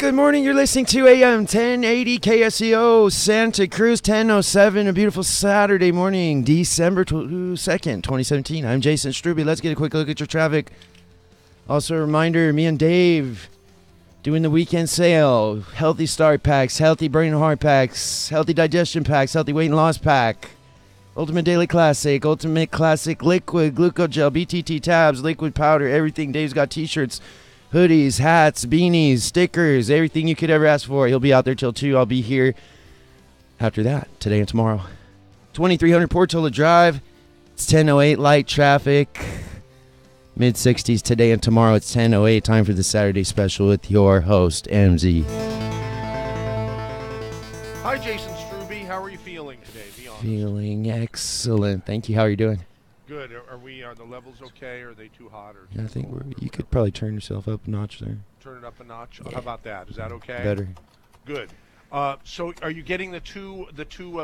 Good morning. You're listening to AM 1080 KSCO Santa Cruz 10:07. A beautiful Saturday morning, December 2nd, 2017. I'm Jason Struby. Let's get a quick look at your traffic. Also a reminder, me and Dave doing the weekend sale. Healthy start packs, healthy brain and heart packs, healthy digestion packs, healthy weight and loss pack. Ultimate Daily Classic, Ultimate Classic Liquid, Glucogel, BTT tabs, liquid powder, everything. Dave's got t-shirts, hoodies, hats, beanies, stickers, everything you could ever ask for. He'll be out there till 2. I'll be here after that, today and tomorrow. 2300 Portola Drive. It's 10:08, light traffic. Mid-60s today and tomorrow. It's 10:08, time for the Saturday special with your host, MZ. Hi, Jason Struby. How are you feeling today? Be honest. Feeling excellent. Thank you. How are you doing? Good. Are the levels okay, or are they too hot? Or I think you could probably turn yourself up a notch there. Turn it up a notch? Yeah. How about that? Is that okay? Better. Good. So are you getting the two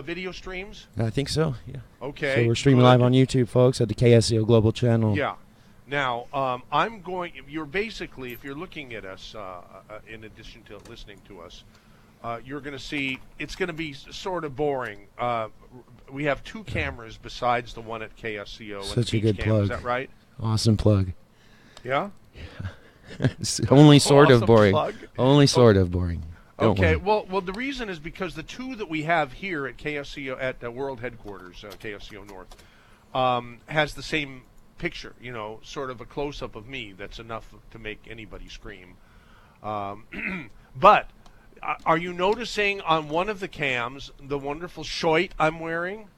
video streams? I think so, yeah. Okay. So we're streaming live on YouTube, folks, at the KSCO Global channel. Yeah. Now, you're basically, if you're looking at us, in addition to listening to us, you're going to see, it's going to be sort of boring. We have two cameras besides the one at KSCO. Such a good plug. Is that right? Awesome plug. Yeah? It's only sort Awesome of boring. plug. Only sort of boring. Don't Okay, worry. well, the reason is because the two that we have here at KSCO, at the World Headquarters, KSCO North, has the same picture, sort of a close-up of me that's enough to make anybody scream. But are you noticing on one of the cams the wonderful shirt I'm wearing?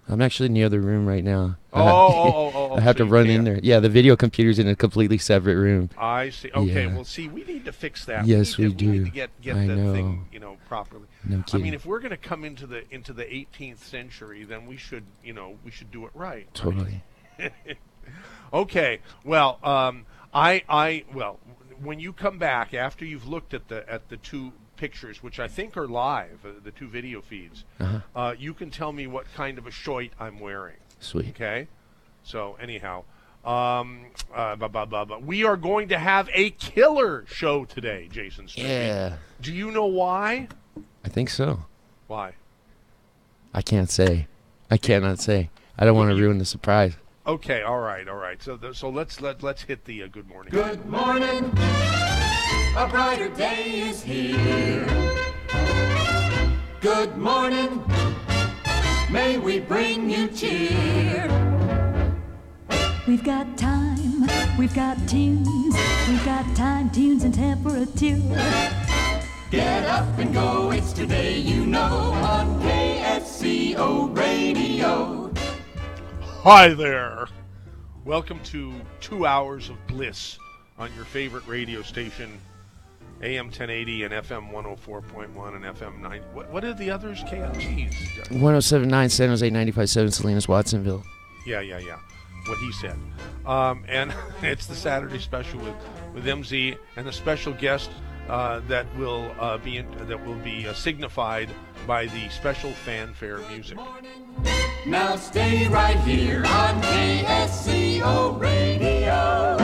I'm actually in the other room right now. I I have to run in there. Yeah, the video computer's in a completely separate room. I see. Okay, Yeah. well, see, we need to fix that. Yes, we We do. need to get I the know. thing, properly. No I kidding. mean, if we're going to come into the 18th century, then we should do it right. Totally. Okay. Well, when you come back after you've looked at the two pictures, which I think are live, the two video feeds, you can tell me what kind of a shirt I'm wearing. Sweet. Okay. So anyhow, we are going to have a killer show today, Jason Struby. Yeah. Do you know why? I think so. Why? I can't say. I cannot say. I don't want to ruin the surprise. Okay. All right. So let's hit the good morning. Good morning, a brighter day is here. Good morning, may we bring you cheer. We've got time, we've got tunes, we've got time, tunes, and temperature. Get up and go, it's today you know on KSCO Radio. Hi there. Welcome to 2 hours of bliss on your favorite radio station, AM 1080 and FM 104.1 and FM 90. What are the others? KFGs. 107.9 San Jose, 95.7 Salinas, Watsonville. Yeah. What he said. And it's the Saturday special with MZ and a special guest that will be signified by the special fanfare music. Now stay right here on KSCO Radio.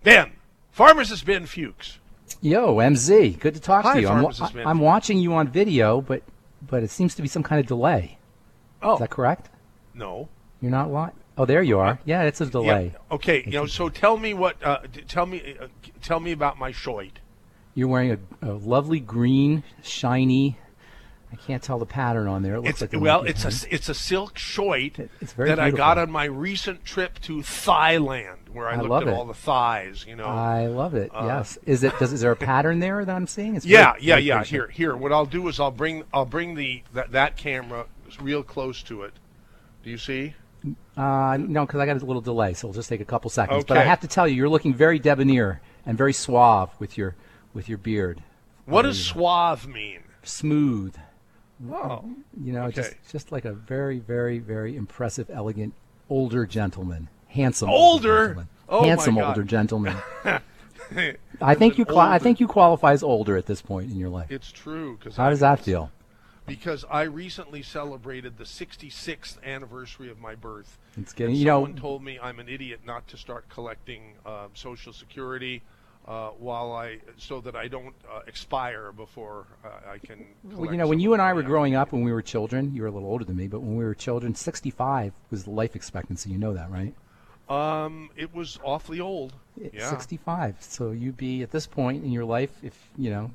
Ben, Pharmacist Ben Fuchs. Yo, MZ, good to talk Hi, to you. Pharmacist Ben. I'm watching you on video, but it seems to be some kind of delay. Oh, Is that correct? no. You're not live? Oh, there you are. Yeah, it's a delay. Yeah. Okay. So tell me tell me about my shirt. You're wearing a lovely green, shiny. I can't tell the pattern on there. It looks like It's a silk shirt It's very that I beautiful. got on my recent trip to Thailand, where I I looked love at it. all the thighs. I love it. Yes. Is there a pattern there that I'm seeing? It's Yeah. very pretty. Here. What I'll do is I'll bring that camera real close to it. Do you see? No, because I got a little delay, so we'll just take a couple seconds. But I Okay. have to tell you, you're looking very debonair and very suave with your beard. What does suave mean? Smooth. Oh, You know, okay. just like a very, very, very impressive, elegant, older gentleman. Handsome Older? gentleman. Oh, my Handsome God. older gentleman. As I think an I think older- you qualify as older at this point in your life. It's true. How does that feel? Because I recently celebrated the 66th anniversary of my birth. It's getting, And you know, someone told me I'm an idiot not to start collecting Social Security so that I don't expire before I can. well, you know, when you and I were growing up, when we were children, you were a little older than me, but when we were children, 65 was the life expectancy. You know that, right? It was awfully old. Yeah. 65. So you'd be at this point in your life, if you know,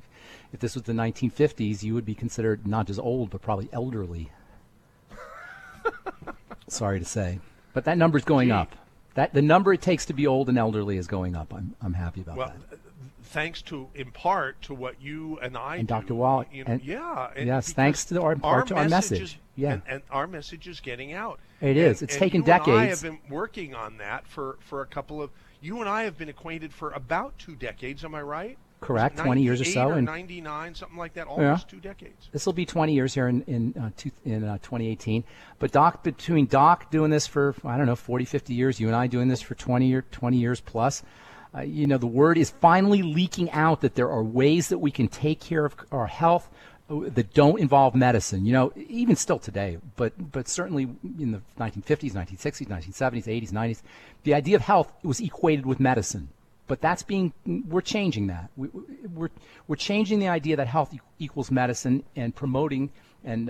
if this was the 1950s, you would be considered not just old, but probably elderly. Sorry to say, but that number's going up. That the number it takes to be old and elderly is going up. I'm happy about Well, that. thanks to, in part, to what you and I And do, Dr. Wall, you know, and- yeah. And yes, because thanks to our message. is- Yeah. And our message is getting out. It is. It's taken you and I decades. have been working on that for a couple of. You and I have been acquainted for about 2 decades. Am I right? Correct, Was it 20 years or 98 so, or and 99, something like that. Almost 2 decades. This will be 20 years here in 2018. But between Doc doing this for, I don't know, 40, 50 years, you and I doing this for 20 years plus, you know, the word is finally leaking out that there are ways that we can take care of our health that don't involve medicine. You know, even still today, but certainly in the 1950s, 1960s, 1970s, 80s, 90s, the idea of health was equated with medicine. But we're changing that. We're changing the idea that health equals medicine and promoting and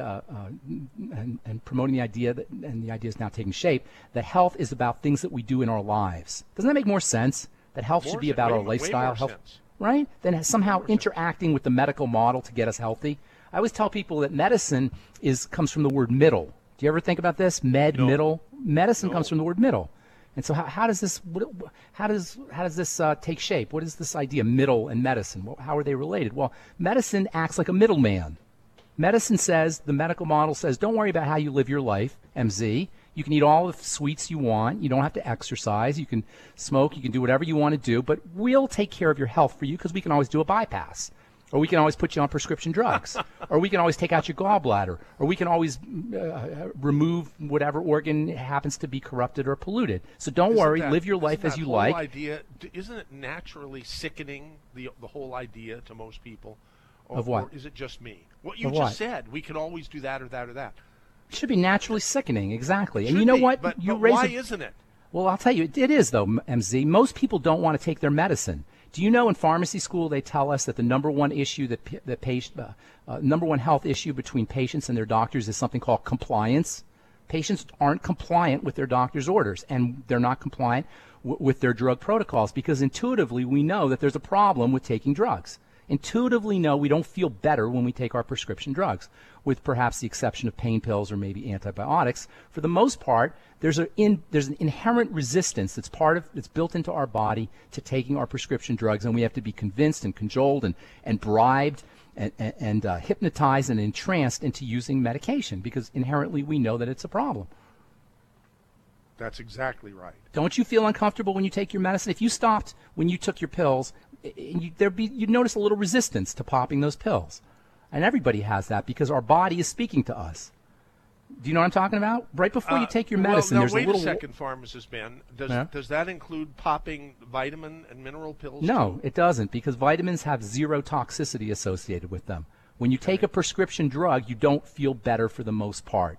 promoting the idea that, and the idea is now taking shape, that health is about things that we do in our lives. Doesn't that make more sense? That health should be about our lifestyle, health, right? Than somehow interacting with the medical model to get us healthy. I always tell people that medicine comes from the word middle. Do you ever think about this? Middle. Medicine comes from the word middle. And so how does this take shape? What is this idea, middle and medicine? Well, how are they related? Well, medicine acts like a middleman. Medicine says, the medical model says, don't worry about how you live your life, MZ. You can eat all the sweets you want. You don't have to exercise. You can smoke. You can do whatever you want to do. But we'll take care of your health for you because we can always do a bypass. Or we can always put you on prescription drugs. Or we can always take out your gallbladder. Or we can always remove whatever organ happens to be corrupted or polluted. So don't worry, live your life as you like. Isn't it naturally sickening, the whole idea to most people? Of what? Or is it just me? What you just said, we can always do that or that or that. It should be naturally sickening, exactly. And Should you know be, what? But You why raise isn't it? Well, I'll tell you, it is, though, MZ. Most people don't want to take their medicine. Do you know in pharmacy school they tell us that the number one issue number one health issue between patients and their doctors is something called compliance? Patients aren't compliant with their doctor's orders, and they're not compliant with their drug protocols because intuitively we know that there's a problem with taking drugs. Intuitively know we don't feel better when we take our prescription drugs, with perhaps the exception of pain pills or maybe antibiotics. For the most part, there's an inherent resistance that's built into our body to taking our prescription drugs, and we have to be convinced and cajoled and bribed and hypnotized and entranced into using medication because inherently we know that it's a problem. That's exactly right. Don't you feel uncomfortable when you take your medicine? If you stopped when you took your pills, you'd notice a little resistance to popping those pills. And everybody has that because our body is speaking to us. Do you know what I'm talking about? Right before you take your medicine, well, now, there's wait a little... a second, Pharmacist Ben. Does that include popping vitamin and mineral pills? No, too? it doesn't, because vitamins have zero toxicity associated with them. When you take a prescription drug, you don't feel better for the most part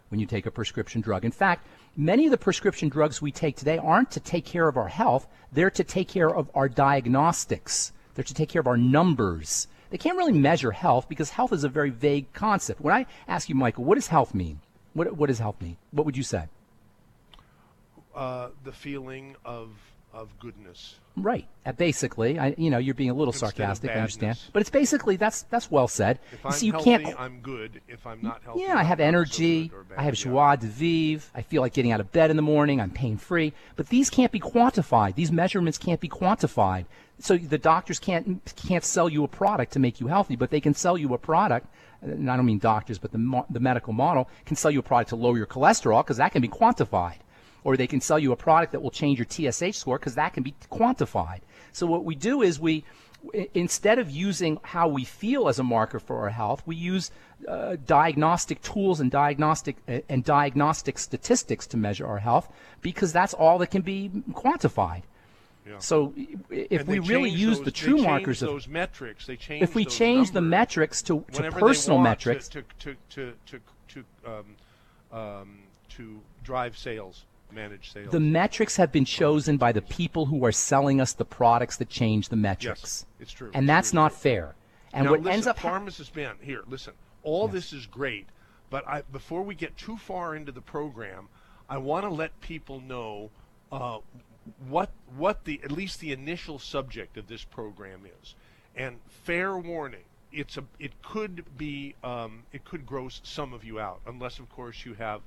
when you take a prescription drug. In fact, many of the prescription drugs we take today aren't to take care of our health. They're to take care of our diagnostics. They're to take care of our numbers. They can't really measure health because health is a very vague concept. When I ask you, Michael, what does health mean? What does health mean? What would you say? The feeling of goodness. Right. Basically, you're being a little Instead of sarcastic, I understand. badness. But it's basically, that's well said. If You I'm see, you healthy, can't, I'm good. If I'm not healthy, I have I'm not energy, so good or bad. I have Yeah. joie de vivre, I feel like getting out of bed in the morning, I'm pain-free. But these can't be quantified. These measurements can't be quantified. So the doctors can't sell you a product to make you healthy, but they can sell you a product, and I don't mean doctors, but the medical model can sell you a product to lower your cholesterol because that can be quantified. Or they can sell you a product that will change your TSH score because that can be quantified. So what we do is we instead of using how we feel as a marker for our health, we use diagnostic tools and diagnostic statistics to measure our health, because that's all that can be quantified. Yeah. So if we really use the true markers of those metrics, if we change the metrics to personal metrics to drive sales, manage sales. The metrics have been chosen by the people who are selling us the products that change the metrics. Yes, it's true. And that's not fair. And now, what listen, ends up Pharmacist Ben, here, listen. All this is great, but before we get too far into the program, I want to let people know what at least the initial subject of this program is. And fair warning, it could gross some of you out, unless of course you have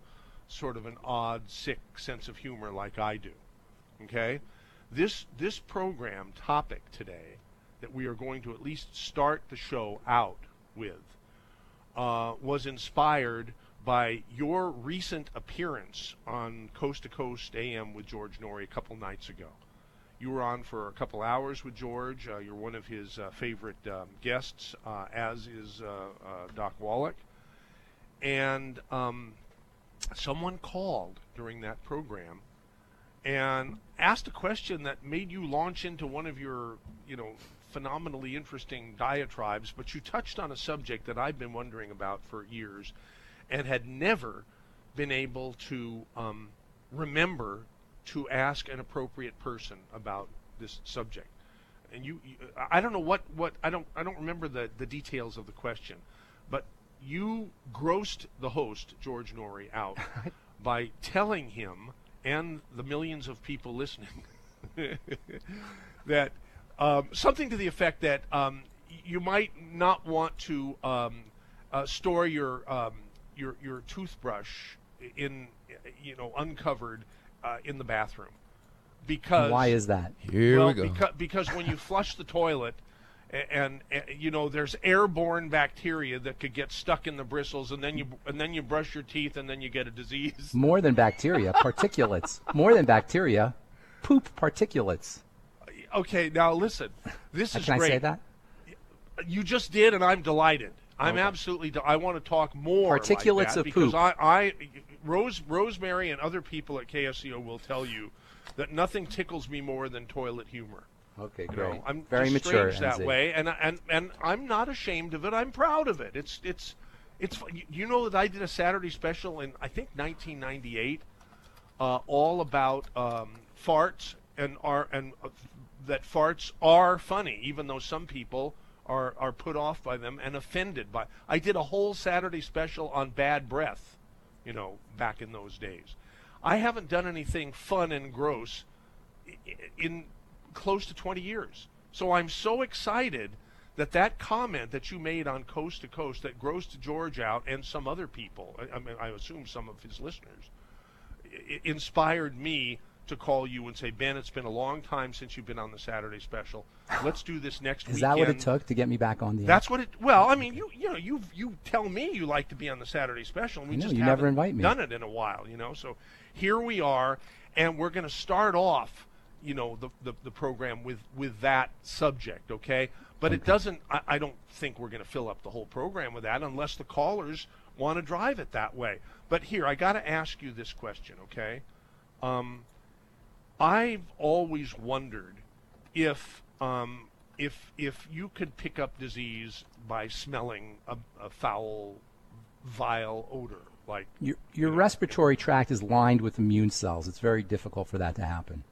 sort of an odd, sick sense of humor like I do. Okay? This program topic today that we are going to at least start the show out with was inspired by your recent appearance on Coast to Coast AM with George Norrie a couple nights ago. You were on for a couple hours with George. You're one of his favorite guests, as is Doc Wallach. And someone called during that program and asked a question that made you launch into one of your, phenomenally interesting diatribes, but you touched on a subject that I've been wondering about for years and had never been able to remember to ask an appropriate person about this subject. And I don't know what I don't remember the details of the question, but you grossed the host, George Norrie, out by telling him and the millions of people listening that something to the effect that you might not want to store your toothbrush in uncovered in the bathroom, because why is that? Here we go. Because when you flush the toilet and there's airborne bacteria that could get stuck in the bristles, and then you brush your teeth and then you get a disease. More than bacteria, particulates. More than bacteria, poop particulates. Okay, now listen. This is Can great. I say that? You just did, and I'm delighted. I'm Okay. absolutely. I want to talk more. Particulates like that of because poop. Rosemary and other people at KSCO will tell you that nothing tickles me more than toilet humor. Okay, You great. know, I'm very just mature. strange that NZ. way, and I'm not ashamed of it. I'm proud of it. It's you know that I did a Saturday special in I think 1998, all about farts and that farts are funny, even though some people are put off by them and offended by. I did a whole Saturday special on bad breath, back in those days. I haven't done anything fun and gross in close to 20 years. So I'm so excited that comment that you made on Coast to Coast that grossed George out and some other people, I assume some of his listeners, inspired me to call you and say, Ben, it's been a long time since you've been on the Saturday special. Let's do this next weekend. Is that what it took to get me back on the air? That's what it. Well, I mean, you tell me you like to be on the Saturday special, and we just you haven't never invite me. done it in a while, So here we are, and we're going to start off, the program with that subject, okay? But it doesn't. I don't think we're going to fill up the whole program with that unless the callers want to drive it that way. But here, I got to ask you this question, okay? I've always wondered if you could pick up disease by smelling a foul, vile odor, like your respiratory tract is lined with immune cells. It's very difficult for that to happen.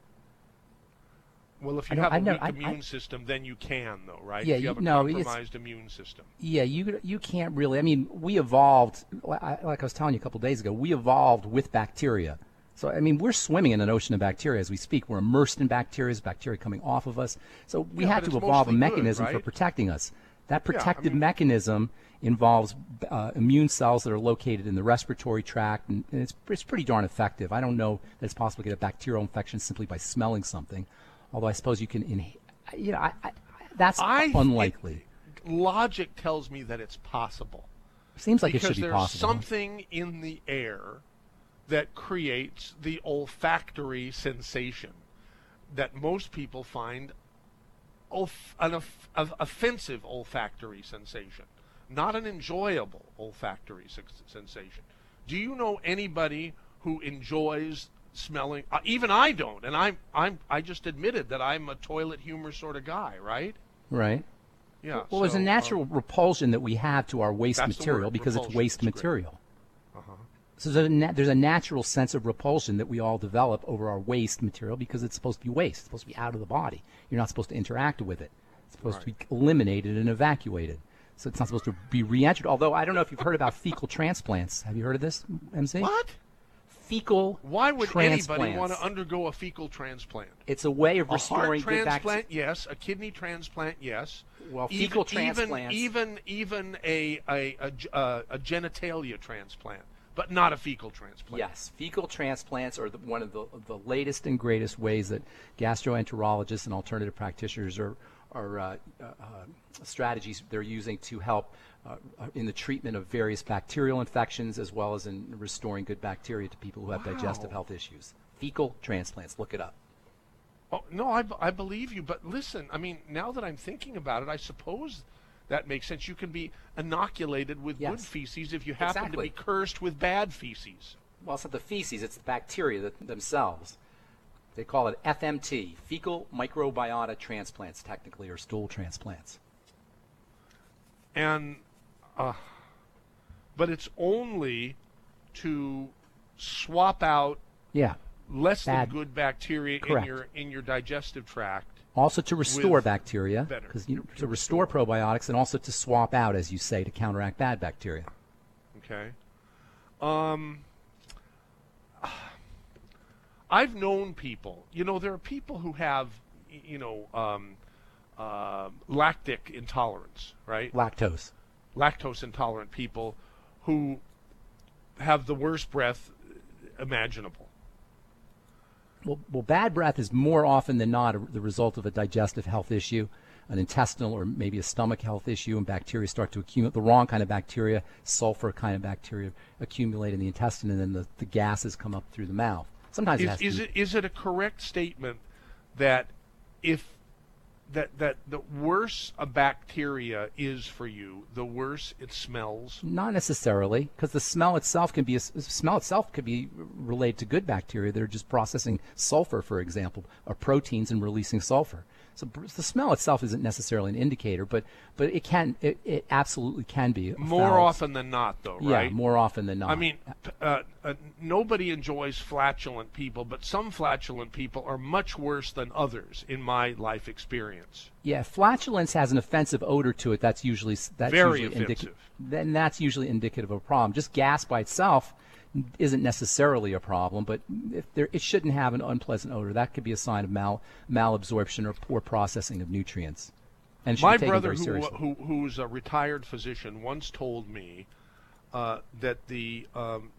Well, if you have a weak immune system, then you can, though, right? Yeah, if you have a compromised immune system. Yeah, you can't really. I mean, we evolved, like I was telling you a couple days ago, we evolved with bacteria. So, I mean, we're swimming in an ocean of bacteria as we speak. We're immersed in bacteria, bacteria coming off of us. So we had to evolve a mechanism for protecting us. That protective mechanism involves immune cells that are located in the respiratory tract, and it's pretty darn effective. I don't know that it's possible to get a bacterial infection simply by smelling something, although I suppose you can, that's unlikely. Logic tells me that it's possible. Seems like it should be possible. Because there's something in the air that creates the olfactory sensation that most people find offensive olfactory sensation, not an enjoyable olfactory sensation. Do you know anybody who enjoys smelling? Even I don't, and I just admitted that I'm a toilet humor sort of guy, right? Right. Yeah. Well, there's a natural repulsion that we have to our waste that's the material word, because it's repulsion. waste That's great. material. So there's a natural sense of repulsion that we all develop over our waste material because it's supposed to be waste. It's supposed to be out of the body. You're not supposed to interact with it. It's supposed to be eliminated and evacuated. So it's not supposed to be re-entered. Although I don't know if you've heard about fecal transplants. Have you heard of this, MC? What? Fecal Why would transplants. anybody want to undergo a fecal transplant? It's a way of A heart restoring good transplant, yes. A kidney transplant, yes. Well, fecal transplants. Even a genitalia transplant, but not a fecal transplant. Yes, fecal transplants are one of the latest and greatest ways that gastroenterologists and alternative practitioners are strategies they're using to help in the treatment of various bacterial infections as well as in restoring good bacteria to people who have digestive health issues. Fecal transplants, look it up. Oh, no, I believe you, but listen, I mean, now that I'm thinking about it, I suppose that makes sense. You can be inoculated with good feces if you happen to be cursed with bad feces. Well, it's not the feces, it's the bacteria themselves. They call it FMT, fecal microbiota transplants, technically, or stool transplants. And, but it's only to swap out less than good bacteria in your digestive tract. Also to restore bacteria, because to restore probiotics, and also to swap out, as you say, to counteract bad bacteria. Okay. I've known people. You know, there are people who have, lactic intolerance, right? Lactose intolerant people who have the worst breath imaginable. Well, bad breath is more often than not the result of a digestive health issue, an intestinal or maybe a stomach health issue, and bacteria start to accumulate. The wrong kind of bacteria, sulfur kind of bacteria, accumulate in the intestine, and then the gases come up through the mouth. Sometimes is it a correct statement that that the worse a bacteria is for you, the worse it smells? Not necessarily, because the smell itself could be related to good bacteria that are just processing sulfur, for example, or proteins and releasing sulfur. So the smell itself isn't necessarily an indicator, but it absolutely can be. More often than not, though, right? Yeah, more often than not. I mean, nobody enjoys flatulent people, but some flatulent people are much worse than others in my life experience. Yeah, flatulence has an offensive odor to it. That's usually offensive. Then that's usually indicative of a problem. Just gas by itself isn't necessarily a problem, but it shouldn't have an unpleasant odor. That could be a sign of malabsorption or poor processing of nutrients. And my brother, who's a retired physician, once told me that the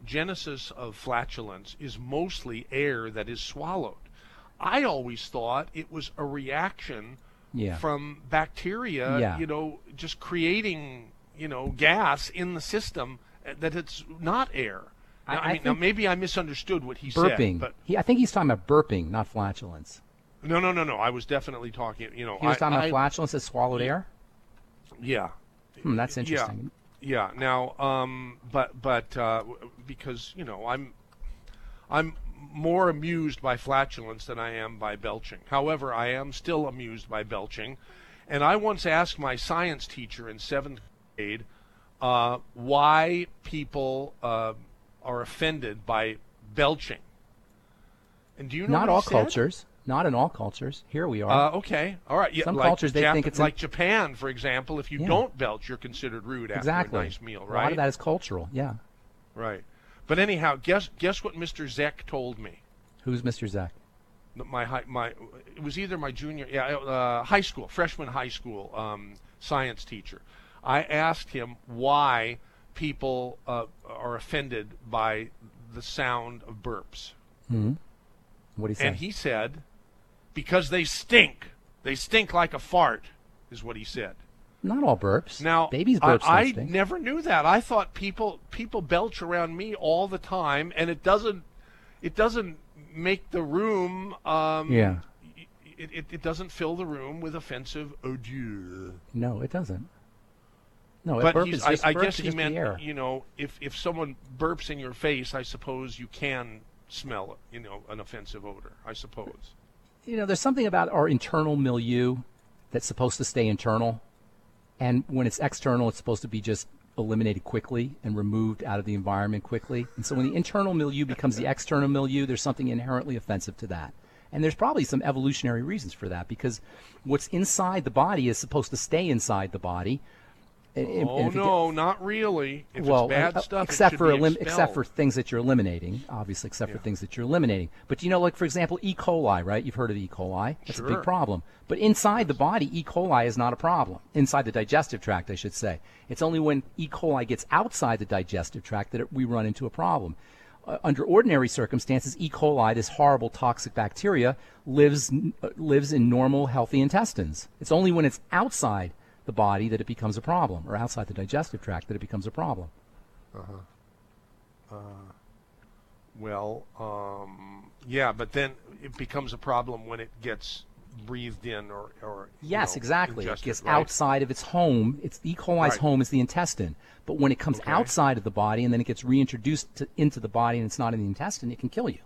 genesis of flatulence is mostly air that is swallowed. I always thought it was a reaction from bacteria, just creating, gas in the system, that it's not air. Now, maybe I misunderstood what he said. But I think he's talking about burping, not flatulence. No. I was definitely talking, He was talking about flatulence as swallowed air? Yeah. That's interesting. Yeah. Now, but because, I'm more amused by flatulence than I am by belching. However, I am still amused by belching. And I once asked my science teacher in 7th grade why people are offended by belching. And do you know Not all cultures. Not in all cultures. Here we are. Okay. All right. Yeah, some cultures, they think it's like Japan, for example. If you don't belch, you're considered rude after a nice meal, right? A lot of that is cultural, yeah. Right. But anyhow, guess what Mr. Zeck told me. Who's Mr. Zeck? It was either my junior, freshman high school science teacher. I asked him why people are offended by the sound of burps. Mm-hmm. What did he say? And he said, because they stink. They stink like a fart, is what he said. Not all burps. Now, babies' burps I stink. never knew that. I thought people belch around me all the time, and it doesn't make the room. it doesn't fill the room with offensive odeur. No, it doesn't. No, But burp is just, I burp guess is he just the air. meant, if someone burps in your face, I suppose you can smell it, an offensive odor, I suppose. There's something about our internal milieu that's supposed to stay internal, and when it's external, it's supposed to be just eliminated quickly and removed out of the environment quickly. And so when the internal milieu becomes the external milieu, there's something inherently offensive to that. And there's probably some evolutionary reasons for that, because what's inside the body is supposed to stay inside the body. Not really. If it's bad stuff, except it should be except for expelled. things that you're eliminating, obviously, except for things that you're eliminating. But like for example, E. coli, right? You've heard of E. coli. That's a Sure. big problem. But inside the body, E. coli is not a problem. Inside the digestive tract, I should say. It's only when E. coli gets outside the digestive tract that we run into a problem. Under ordinary circumstances, E. coli, this horrible toxic bacteria, lives in normal, healthy intestines. It's only when it's outside the body that it becomes a problem, or outside the digestive tract that it becomes a problem. But then it becomes a problem when it gets breathed in or Yes, exactly. It ingested, gets right? outside of its home. It's E. coli's Right. home is the intestine. But when it comes Okay. outside of the body and then it gets reintroduced into the body and it's not in the intestine, it can kill you.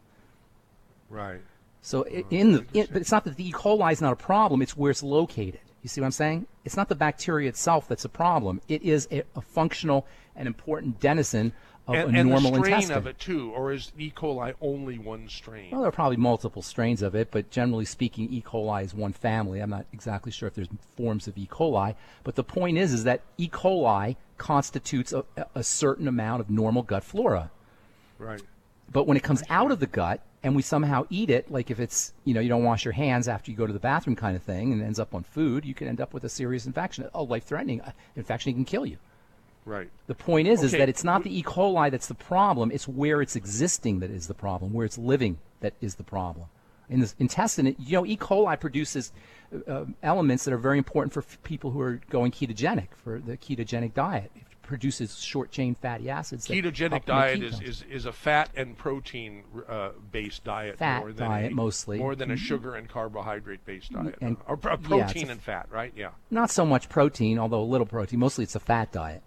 Right. So but it's not that the E. coli is not a problem. It's where it's located. You see what I'm saying? It's not the bacteria itself that's a problem. It is a functional and important denizen of a And normal the strain intestine. of it too, or is E. coli only one strain? Well, there are probably multiple strains of it, but generally speaking, E. coli is one family. I'm not exactly sure if there's forms of E. coli, but the point is that E. coli constitutes a certain amount of normal gut flora. Right. But when it comes out of the gut and we somehow eat it, like if it's, you don't wash your hands after you go to the bathroom kind of thing and it ends up on food, you can end up with a serious infection, a life-threatening infection. It can kill you. Right. The point is Okay. that it's not the E. coli that's the problem. It's where it's existing that is the problem, where it's living that is the problem. In the intestine, E. coli produces elements that are very important for people who are going ketogenic, for the ketogenic diet. It produces short-chain fatty acids. that help Ketogenic make diet ketones. is a fat and protein based diet. Fat more than diet, mostly. More than a sugar and carbohydrate based diet. And- or yeah, it's protein and fat, right? Yeah. Not so much protein, although a little protein. Mostly it's a fat diet.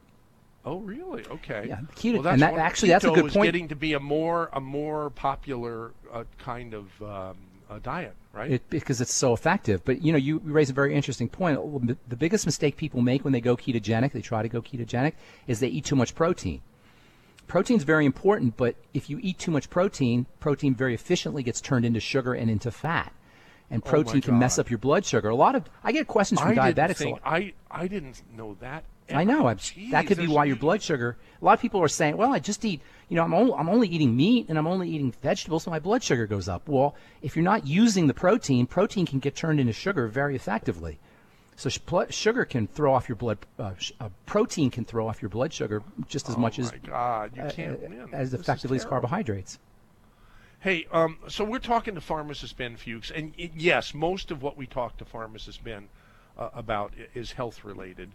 Oh, really? Okay. Yeah, keto- well, that's and that- one- actually, that's a keto good is point. getting to be a more popular kind of diet, right? Because it's so effective. But you raise a very interesting point. The biggest mistake people make when they go ketogenic, they try to go ketogenic, is they eat too much protein. Protein's very important, but if you eat too much protein very efficiently gets turned into sugar and into fat. And Oh, protein my can mess God. up your blood sugar. I get questions from diabetics a lot. I didn't know that. I know. Jeez, That could be there's- why your blood sugar. A lot of people are saying, "Well, I just eat. I'm only eating meat and I'm only eating vegetables, so my blood sugar goes up." Well, if you're not using the protein can get turned into sugar very effectively. So sugar can throw off your blood. Protein can throw off your blood sugar just as much as Oh my God, you can't win. as This is effectively as terrible. carbohydrates. Hey, so we're talking to Pharmacist Ben Fuchs, and yes, most of what we talk to Pharmacist Ben about is health related.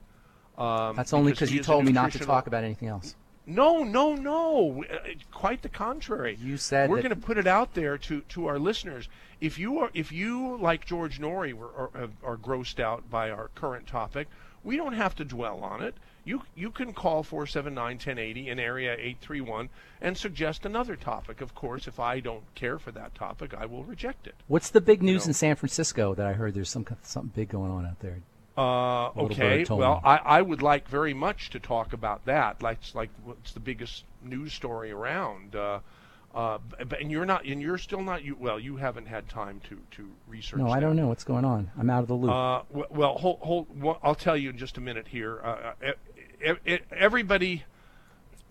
That's only because he you is a told me not to nutritional- talk about anything else. No. Quite the contrary. You said we're that- going to put it out there to our listeners. If you like George Norrie are grossed out by our current topic, we don't have to dwell on it. You can call 479-1080 in area 831 and suggest another topic. Of course, if I don't care for that topic, I will reject it. What's the big news know. in San Francisco that I heard there's something big going on out there? Little Okay, bird told well, me. I would like very much to talk about that. Like what's the biggest news story around? And you're still not. You haven't had time to research. No, I that. don't know what's going on. I'm out of the loop. Well, hold. I'll tell you in just a minute here. Everybody,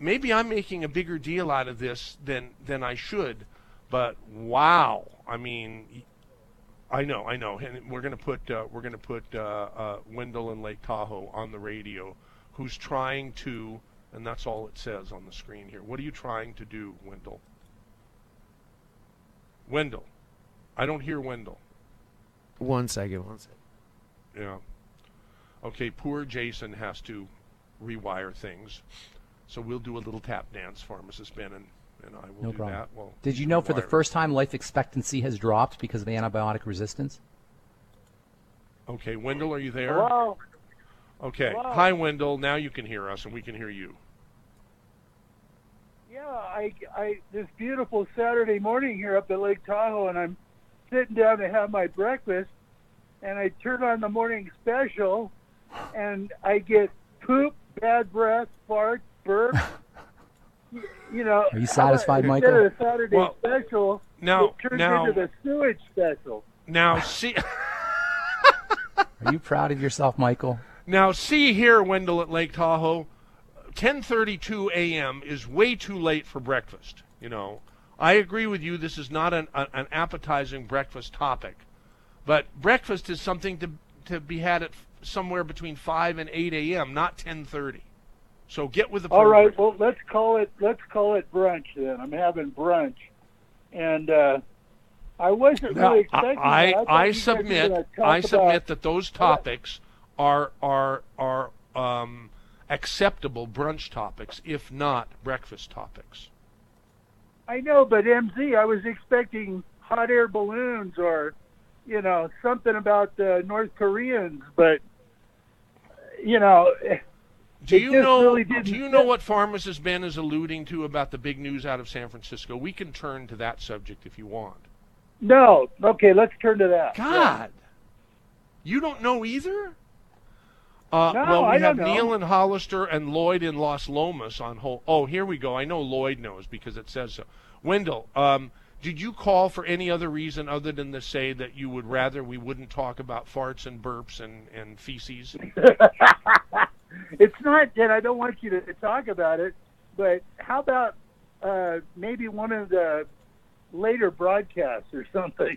maybe I'm making a bigger deal out of this than I should, but wow! I mean, I know, and we're gonna put Wendell in Lake Tahoe on the radio, who's trying to, and that's all it says on the screen here. What are you trying to do, Wendell? Wendell, I don't hear Wendell. One second. Yeah. Okay, poor Jason has to rewire things. So we'll do a little tap dance, Pharmacist Ben, and I will No do problem. that. Well, Did you know for the rewire. first time life expectancy has dropped because of antibiotic resistance? Okay, Wendell, are you there? Hello? Okay. Hello? Hi, Wendell. Now you can hear us, and we can hear you. Yeah, I this beautiful Saturday morning here up at Lake Tahoe, and I'm sitting down to have my breakfast, and I turn on the morning special, and I get poop, bad breath, fart, burp. You know, Are you satisfied, instead Michael? of the Saturday special, it turns into the sewage special. Now, see... Are you proud of yourself, Michael? Now, see here, Wendell, at Lake Tahoe, 10:32 a.m. is way too late for breakfast. You know, I agree with you. This is not an appetizing breakfast topic, but breakfast is something to be had at somewhere between 5 and 8 a.m., not 10:30. So get with the program. All right, well, let's call it brunch then. I'm having brunch, and I wasn't really expecting that. I submit that those topics are acceptable brunch topics, if not breakfast topics. I know, but MZ, I was expecting hot air balloons or, you know, something about the North Koreans, but, you know, do you know what Pharmacist Ben is alluding to about the big news out of San Francisco? We can turn to that subject if you want. No. Okay, let's turn to that. God. You don't know either? No, well, we I have don't know. Neil in Hollister and Lloyd in Las Lomas on hold. Oh, here we go. I know Lloyd knows because it says so. Wendell, did you call for any other reason other than to say that you would rather we wouldn't talk about farts and burps and feces? It's not that I don't want you to talk about it, but how about maybe one of the later broadcasts or something?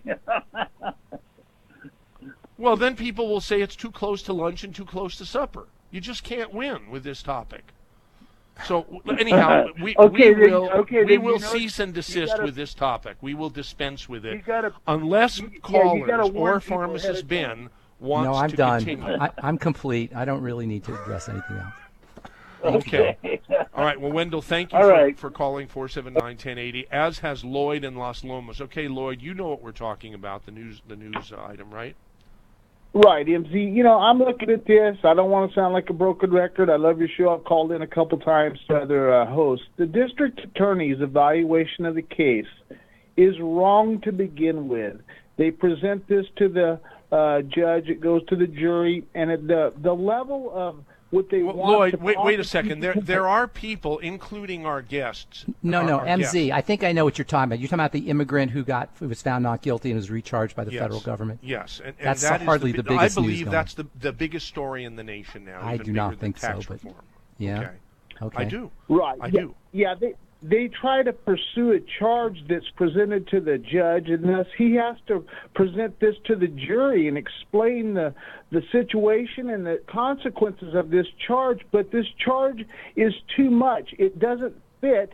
Well, then people will say it's too close to lunch and too close to supper. You just can't win with this topic. So anyhow, we will cease and desist with this topic. We will dispense with it unless callers or Pharmacist Ben wants to continue. I'm complete. I don't really need to address anything else. Okay. All right. Well, Wendell, thank you for calling 479-1080, as has Lloyd in Las Lomas. Okay, Lloyd, you know what we're talking about, the news item, right? Right, MZ. You know, I'm looking at this. I don't want to sound like a broken record. I love your show. I've called in a couple times to other hosts. The district attorney's evaluation of the case is wrong to begin with. They present this to the judge. It goes to the jury, and at the level of what they want. Lloyd, wait a second. There are people, including our guests. No, MZ. I think I know what you're talking about. You're talking about the immigrant who was found not guilty and was recharged by the federal government. Yes, and that's that hardly is the biggest I believe news that's the biggest story in the nation now. I do not think so, but reform. yeah. Okay. I do. Right. I do. Yeah. They try to pursue a charge that's presented to the judge, and thus he has to present this to the jury and explain the situation and the consequences of this charge. But this charge is too much. It doesn't fit.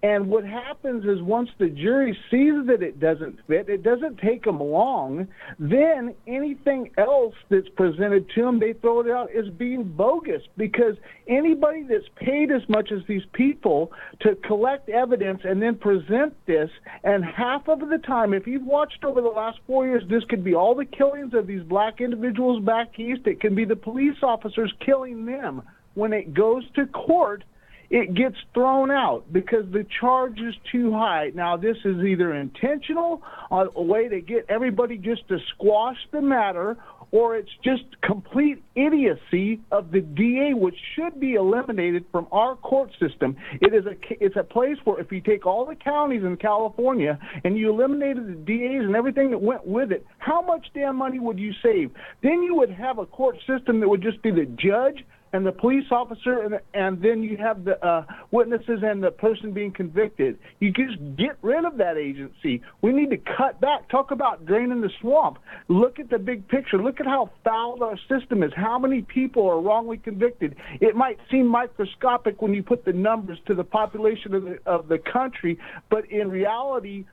And what happens is once the jury sees that it doesn't fit, it doesn't take them long, then anything else that's presented to them, they throw it out as being bogus, because anybody that's paid as much as these people to collect evidence and then present this, and half of the time, if you've watched over the last 4 years, this could be all the killings of these black individuals back east. It can be the police officers killing them. When it goes to court, it gets thrown out because the charge is too high. Now, this is either intentional, a way to get everybody just to squash the matter, or it's just complete idiocy of the DA, which should be eliminated from our court system. It's a place where if you take all the counties in California and you eliminated the DAs and everything that went with it, how much damn money would you save? Then you would have a court system that would just be the judge and the police officer, and then you have the witnesses and the person being convicted. You just get rid of that agency. We need to cut back. Talk about draining the swamp. Look at the big picture. Look at how foul our system is. How many people are wrongly convicted? It might seem microscopic when you put the numbers to the population of the country, but in reality,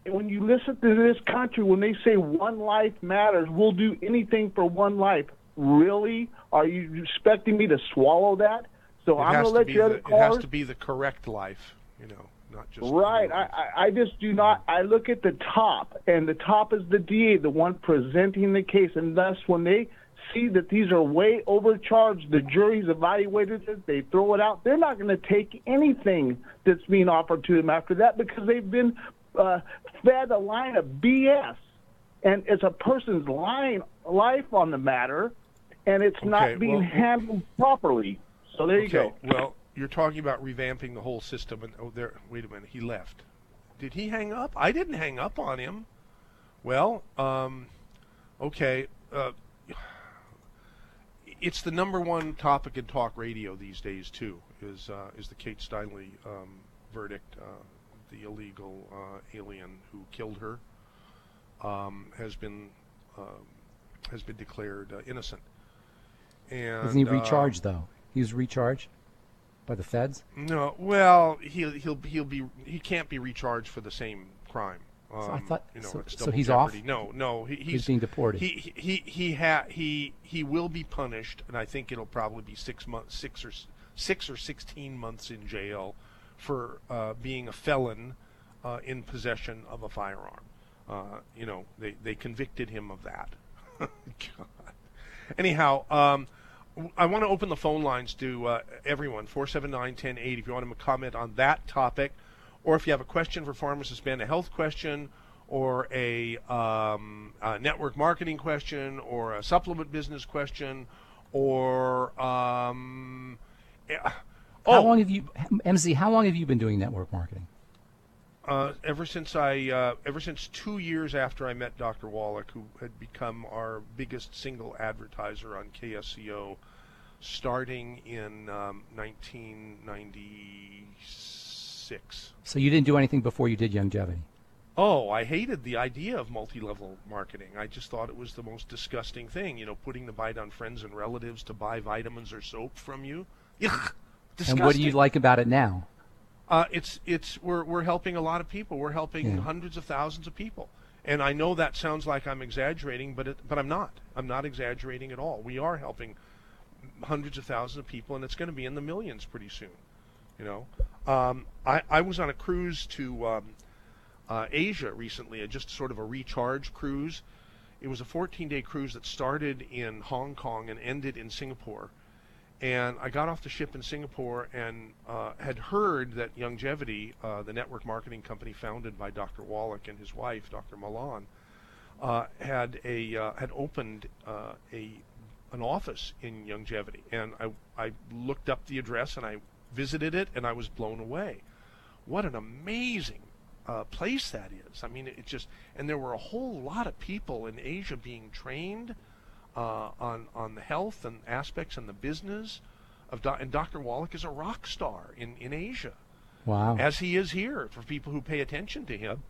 when you listen to this country, when they say one life matters, we'll do anything for one life. Really? Are you expecting me to swallow that? So I'm going to let you other callers. It has to be the correct life, not just... Right. I just do not... I look at the top, and the top is the DA, the one presenting the case, and thus when they see that these are way overcharged. The jury's evaluated it. They throw it out. They're not going to take anything that's being offered to them after that because they've been fed a line of BS. And it's a person's life on the matter, and it's not being handled properly. So there you go. Well, you're talking about revamping the whole system. And wait a minute. He left. Did he hang up? I didn't hang up on him. Well, okay. It's the number one topic in talk radio these days too. Is the Kate Steinle verdict? The illegal alien who killed her has been declared innocent. And isn't he recharged though? He was recharged by the feds. No, well, he can't be recharged for the same crime. So I thought so he's jeopardy. off. No, he's being deported. He will be punished, and I think it'll probably be 6 or 16 months in jail for being a felon in possession of a firearm. They convicted him of that. God. Anyhow, I want to open the phone lines to everyone, 479-1080, if you want to comment on that topic, or if you have a question for Pharmacist Ben, a health question, or a network marketing question, or a supplement business question, or how long have you, MZ? How long have you been doing network marketing? Ever since 2 years after I met Dr. Wallach, who had become our biggest single advertiser on KSCO, starting in 1996. So you didn't do anything before you did Longevity? Oh, I hated the idea of multi-level marketing. I just thought it was the most disgusting thing, putting the bite on friends and relatives to buy vitamins or soap from you. Ugh, disgusting. And what do you like about it now? We're helping a lot of people. We're helping hundreds of thousands of people. And I know that sounds like I'm exaggerating, but I'm not. I'm not exaggerating at all. We are helping hundreds of thousands of people, and it's going to be in the millions pretty soon. I was on a cruise to Asia recently, just sort of a recharge cruise. It was a 14-day cruise that started in Hong Kong and ended in Singapore. And I got off the ship in Singapore and had heard that Longevity, the network marketing company founded by Dr. Wallach and his wife, Dr. Milan, had opened an office in Longevity. And I looked up the address and I visited it, and I was blown away. What an amazing place that is. I mean, and there were a whole lot of people in Asia being trained on the health and aspects and the business and Dr. Wallach is a rock star in Asia. Wow. As he is here for people who pay attention to him,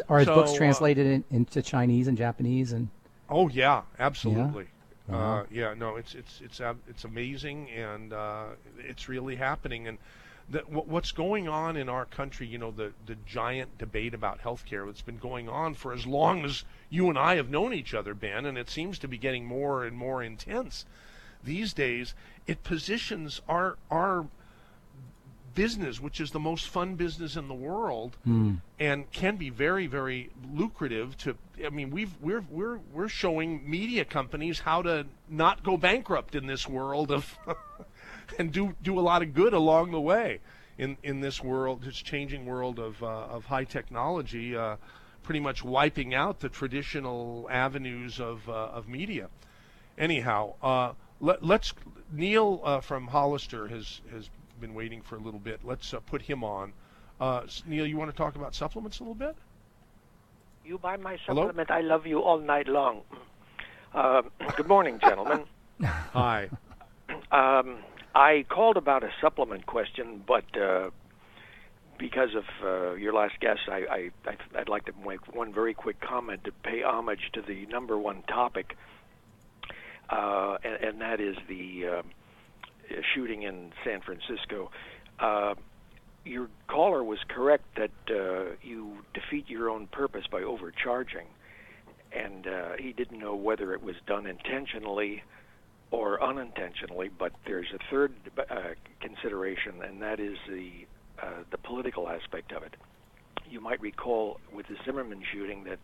Are his books translated into Chinese and Japanese and? Oh yeah, absolutely. Yeah. Wow. It's amazing, and it's really happening. And what's going on in our country, the giant debate about healthcare that's been going on for as long as you and I have known each other, Ben, and it seems to be getting more and more intense these days. It positions our business, which is the most fun business in the world, and can be very, very lucrative. We're showing media companies how to not go bankrupt in this world of and do a lot of good along the way in this world, this changing world of high technology, pretty much wiping out the traditional avenues of media. Anyhow, let's Neil from Hollister has been waiting for a little bit. Let's put him on. Neil, you want to talk about supplements a little bit? You buy my supplement, I love you all night long. Good morning, gentlemen. Hi. I called about a supplement question, but because of your last guest, I'd like to make one very quick comment to pay homage to the number one topic, and that is the shooting in San Francisco. Your caller was correct that you defeat your own purpose by overcharging, and he didn't know whether it was done intentionally or unintentionally, but there's a third consideration, and that is the political aspect of it. You might recall with the Zimmerman shooting that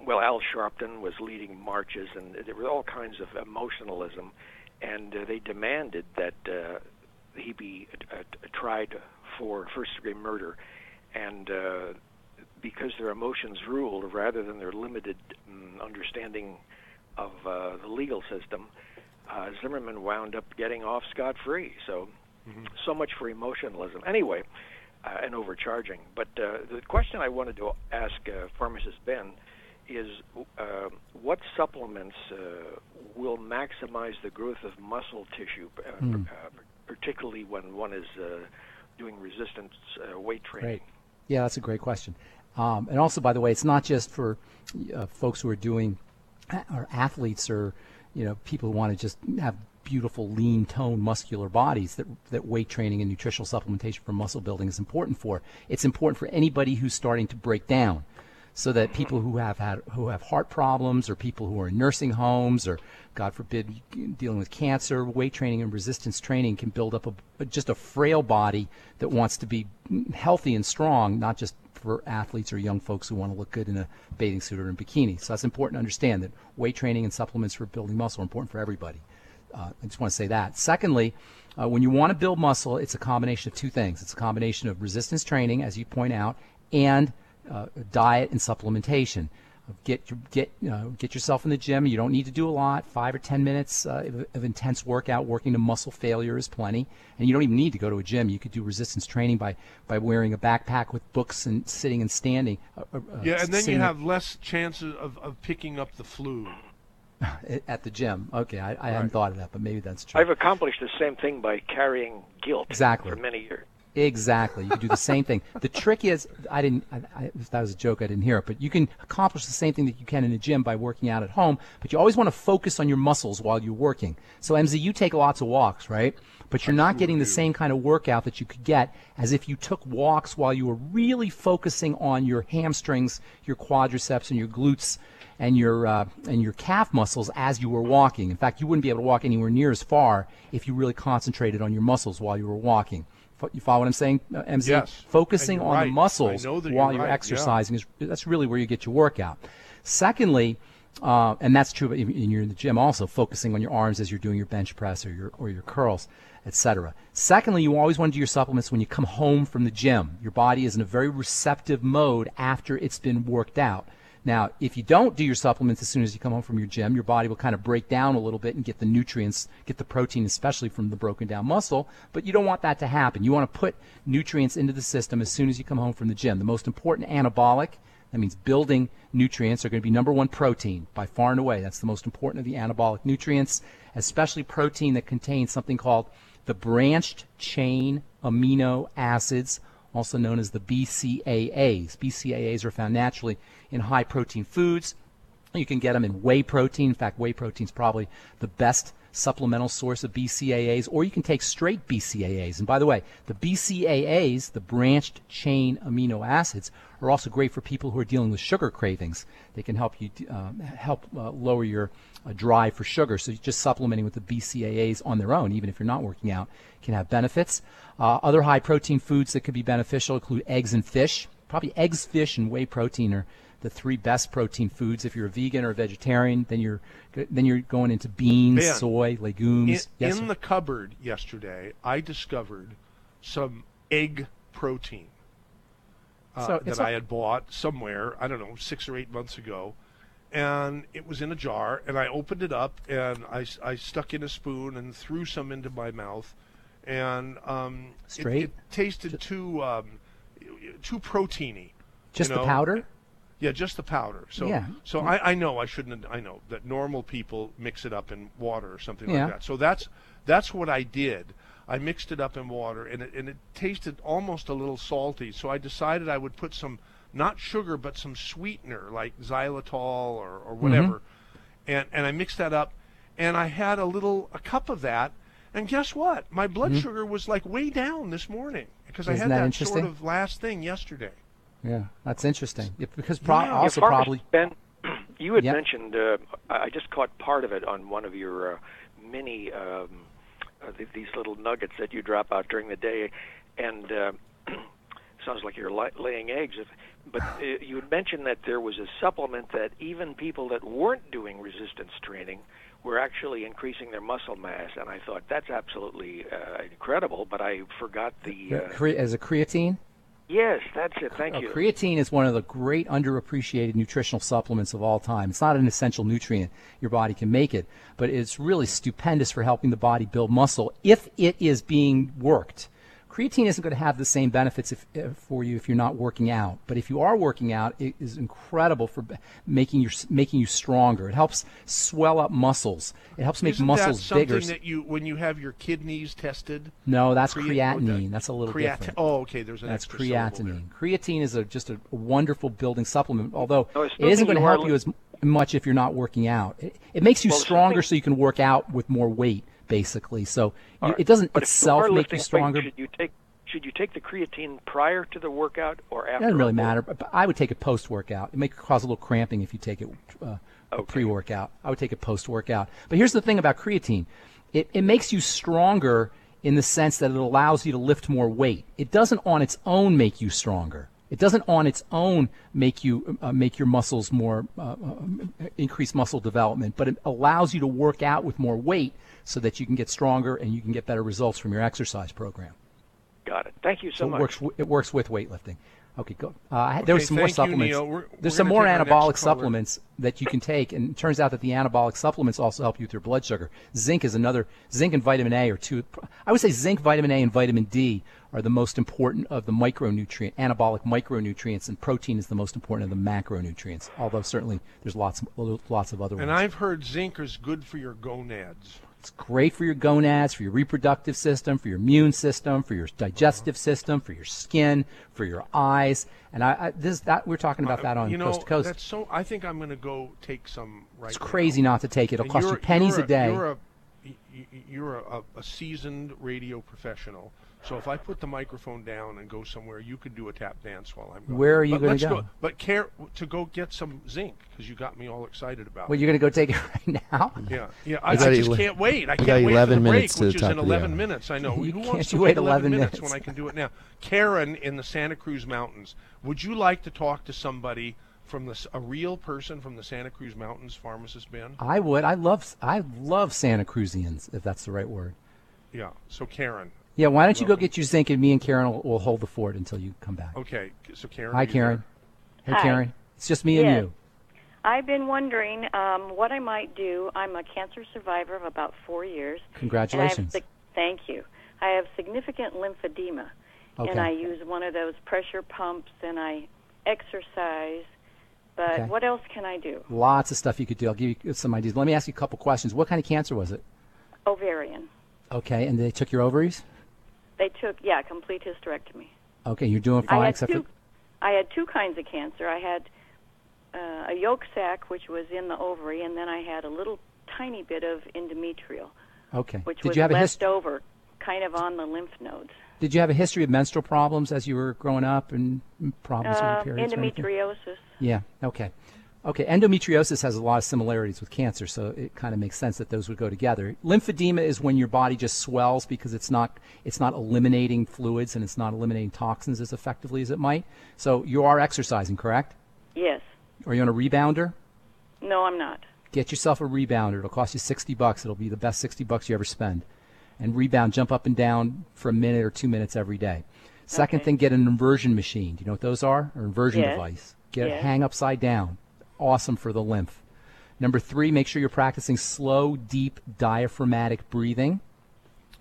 well, Al Sharpton was leading marches, and there were all kinds of emotionalism, and they demanded that he be tried for first-degree murder, and because their emotions ruled rather than their limited understanding of the legal system, Zimmerman wound up getting off scot-free. So much for emotionalism. Anyway, and overcharging. But the question I wanted to ask Pharmacist Ben is what supplements will maximize the growth of muscle tissue, particularly when one is doing resistance weight training? Great. Yeah, that's a great question. And also, by the way, it's not just for folks who are doing, or athletes, or people who want to just have beautiful, lean, toned, muscular bodies that weight training and nutritional supplementation for muscle building is important for. It's important for anybody who's starting to break down, so that people who have heart problems, or people who are in nursing homes, or God forbid dealing with cancer, weight training and resistance training can build up just a frail body that wants to be healthy and strong, not just for athletes or young folks who want to look good in a bathing suit or in bikini. So that's important to understand, that weight training and supplements for building muscle are important for everybody. I just want to say that. Secondly, when you want to build muscle, it's a combination of two things. It's a combination of resistance training, as you point out, and diet and supplementation. Get yourself in the gym. You don't need to do a lot. 5 or 10 minutes of intense workout. Working to muscle failure is plenty. And you don't even need to go to a gym. You could do resistance training by wearing a backpack with books and sitting and standing. And then you have less chances of picking up the flu. At the gym. Okay, I hadn't thought of that, but maybe that's true. I've accomplished the same thing by carrying guilt for many years. Exactly. You can do the same thing. The trick is, if that was a joke, I didn't hear it, but you can accomplish the same thing that you can in a gym by working out at home, but you always want to focus on your muscles while you're working. So, MZ, you take lots of walks, right? But you're not getting the same kind of workout that you could get as if you took walks while you were really focusing on your hamstrings, your quadriceps, and your glutes, and your calf muscles as you were walking. In fact, you wouldn't be able to walk anywhere near as far if you really concentrated on your muscles while you were walking. You follow what I'm saying, MZ? Yes. Focusing on the muscles while you're exercising, that's really where you get your workout. Secondly, and that's true when you're in the gym also, focusing on your arms as you're doing your bench press or your curls, etc. Secondly, you always want to do your supplements when you come home from the gym. Your body is in a very receptive mode after it's been worked out. Now, if you don't do your supplements as soon as you come home from your gym, your body will kind of break down a little bit and get the nutrients, get the protein, especially from the broken down muscle, but you don't want that to happen. You want to put nutrients into the system as soon as you come home from the gym. The most important anabolic, that means building nutrients, are going to be number one, protein, by far and away. That's the most important of the anabolic nutrients, especially protein that contains something called the branched chain amino acids, also known as the BCAAs. BCAAs are found naturally in high protein foods. You can get them in whey protein. In fact, whey protein is probably the best supplemental source of BCAAs, or you can take straight BCAAs. And by the way, the BCAAs, the branched chain amino acids, are also great for people who are dealing with sugar cravings. They can help you lower your drive for sugar. So just supplementing with the BCAAs on their own, even if you're not working out, can have benefits. Other high protein foods that could be beneficial include eggs and fish. Probably eggs, fish, and whey protein are the three best protein foods. If you're a vegan or a vegetarian, then you're going into beans, Ben, soy, legumes. In the cupboard yesterday, I discovered some egg protein that I had bought somewhere, I don't know, 6 or 8 months ago, and it was in a jar, and I opened it up, and I stuck in a spoon and threw some into my mouth, and it tasted too proteiny. Just the powder? Yeah, just the powder. So, yeah. So I know I shouldn't. I know that normal people mix it up in water or something like that. So that's what I did. I mixed it up in water, and it tasted almost a little salty. So I decided I would put some, not sugar, but some sweetener like xylitol or whatever, and I mixed that up, and I had a cup of that, and guess what? My blood sugar was like way down this morning because I had that sort of last thing yesterday. Yeah, that's interesting. Because Ben, you had mentioned, I just caught part of it on one of your mini, these little nuggets that you drop out during the day. And Sounds like you're laying eggs. But you had mentioned that there was a supplement that even people that weren't doing resistance training were actually increasing their muscle mass, and I thought that's absolutely incredible, but I forgot the... As a creatine? Yes, that's it. Thank you. Creatine is one of the great underappreciated nutritional supplements of all time. It's not an essential nutrient. Your body can make it, but it's really stupendous for helping the body build muscle if it is being worked. Creatine isn't going to have the same benefits for you if you're not working out. But if you are working out, it is incredible for making you stronger. It helps swell up muscles. It helps make muscles bigger. Isn't that something that when you have your kidneys tested? No, that's creatinine. That's a little different. Oh, okay. There's an That's extra creatinine. Creatine is just a wonderful building supplement, although it isn't going to help you as much if you're not working out. It makes you stronger so you can work out with more weight, basically. So it doesn't itself make you stronger. Should you take the creatine prior to the workout or after? It doesn't really matter. But I would take it post-workout. It may cause a little cramping if you take it pre-workout. I would take it post-workout. But here's the thing about creatine. It makes you stronger in the sense that it allows you to lift more weight. It doesn't on its own make you stronger. It doesn't on its own make you make your muscles more increase muscle development, but it allows you to work out with more weight so that you can get stronger and you can get better results from your exercise program. Got it. Thank you so much. It works with weightlifting. Okay, go. There was some more supplements. There's some gonna more take our anabolic next caller. supplements that you can take, and it turns out that the anabolic supplements also help you with your blood sugar. Zinc is another. Zinc and vitamin A are two. I would say zinc, vitamin A, and vitamin D are the most important of the anabolic micronutrients, and protein is the most important of the macronutrients. Although certainly there's lots of other ones. And I've heard zinc is good for your gonads. It's great for your gonads, for your reproductive system, for your immune system, for your digestive system, for your skin, for your eyes. And we're talking about that on Coast to Coast. That's so. I think I'm going to go take some right now. It's crazy not to take it. It'll cost you pennies a day. You're a seasoned radio professional. So if I put the microphone down and go somewhere, you could do a tap dance while I'm going. Where are you going to go? But to go get some zinc, because you got me all excited about it. Well, you're going to go take it right now? Yeah. I just can't wait. I can't wait for the break, which is in 11 minutes. I know. Who wants to wait 11 minutes when I can do it now? Karen in the Santa Cruz Mountains, would you like to talk to somebody from a real person from the Santa Cruz Mountains, Pharmacist Ben? I would. I love Santa Cruzians, if that's the right word. Yeah. So Karen. Yeah, why don't you go get your zinc, and me and Karen will hold the fort until you come back. Okay, so Karen. Hi, Karen. There? Hey, Hi. Karen. It's just me and you. I've been wondering what I might do. I'm a cancer survivor of about 4 years. Congratulations. Thank you. I have significant lymphedema, and I use one of those pressure pumps, and I exercise. But what else can I do? Lots of stuff you could do. I'll give you some ideas. Let me ask you a couple questions. What kind of cancer was it? Ovarian. Okay, and they took your ovaries? They took, complete hysterectomy. Okay, you're doing fine I had two kinds of cancer. I had a yolk sac, which was in the ovary, and then I had a little tiny bit of endometrial, which was left over, kind of on the lymph nodes. Did you have a history of menstrual problems as you were growing up and problems with your periods? Endometriosis. Yeah, okay. Okay, endometriosis has a lot of similarities with cancer, so it kind of makes sense that those would go together. Lymphedema is when your body just swells because it's not eliminating fluids and it's not eliminating toxins as effectively as it might. So you are exercising, correct? Yes. Are you on a rebounder? No, I'm not. Get yourself a rebounder. It'll cost you $60. It'll be the best $60 you ever spend. And rebound, jump up and down for a minute or 2 minutes every day. Second thing, get an inversion machine. Do you know what those are? Or inversion device. Hang upside down. Awesome for the lymph. Number 3, make sure you're practicing slow, deep, diaphragmatic breathing.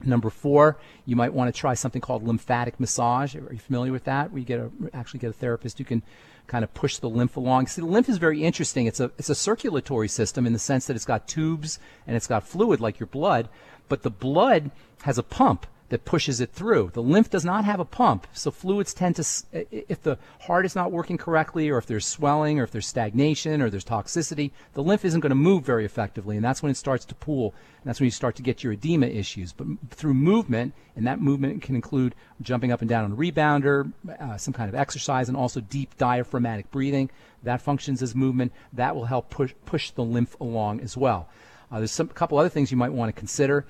Number 4, you might want to try something called lymphatic massage. Are you familiar with that? Where you actually get a therapist who can kind of push the lymph along. See, the lymph is very interesting. It's a circulatory system in the sense that it's got tubes and it's got fluid like your blood, but the blood has a pump that pushes it through. The lymph does not have a pump, so fluids tend to, if the heart is not working correctly, or if there's swelling, or if there's stagnation, or there's toxicity, the lymph isn't going to move very effectively, and that's when it starts to pool, and that's when you start to get your edema issues. But through movement, and that movement can include jumping up and down on a rebounder, some kind of exercise, and also deep diaphragmatic breathing, that functions as movement. That will help push the lymph along as well. There's a couple other things you might want to consider.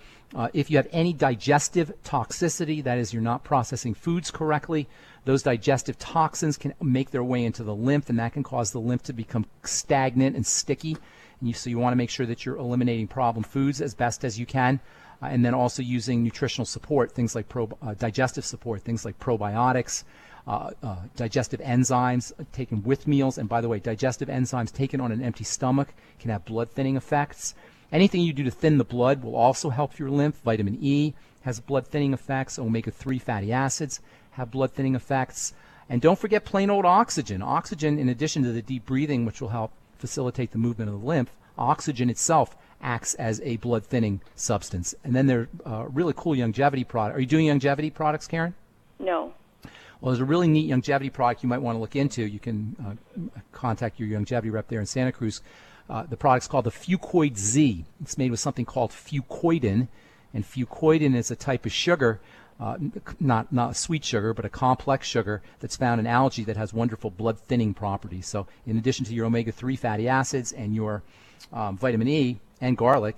If you have any digestive toxicity, that is, you're not processing foods correctly, those digestive toxins can make their way into the lymph, and that can cause the lymph to become stagnant and sticky. And so you want to make sure that you're eliminating problem foods as best as you can. And then also using nutritional support, things like digestive support, things like probiotics, digestive enzymes taken with meals. And by the way, digestive enzymes taken on an empty stomach can have blood thinning effects. Anything you do to thin the blood will also help your lymph. Vitamin E has blood thinning effects. Omega-3 fatty acids have blood thinning effects. And don't forget plain old oxygen. Oxygen, in addition to the deep breathing, which will help facilitate the movement of the lymph, oxygen itself acts as a blood thinning substance. And then there are really cool longevity products. Are you doing longevity products, Karen? No. Well, there's a really neat longevity product you might want to look into. You can contact your longevity rep there in Santa Cruz. The product's called the Fucoid Z. It's made with something called fucoidin, and fucoidin is a type of sugar, not a sweet sugar, but a complex sugar that's found in algae that has wonderful blood thinning properties. So in addition to your omega-3 fatty acids and your vitamin E and garlic,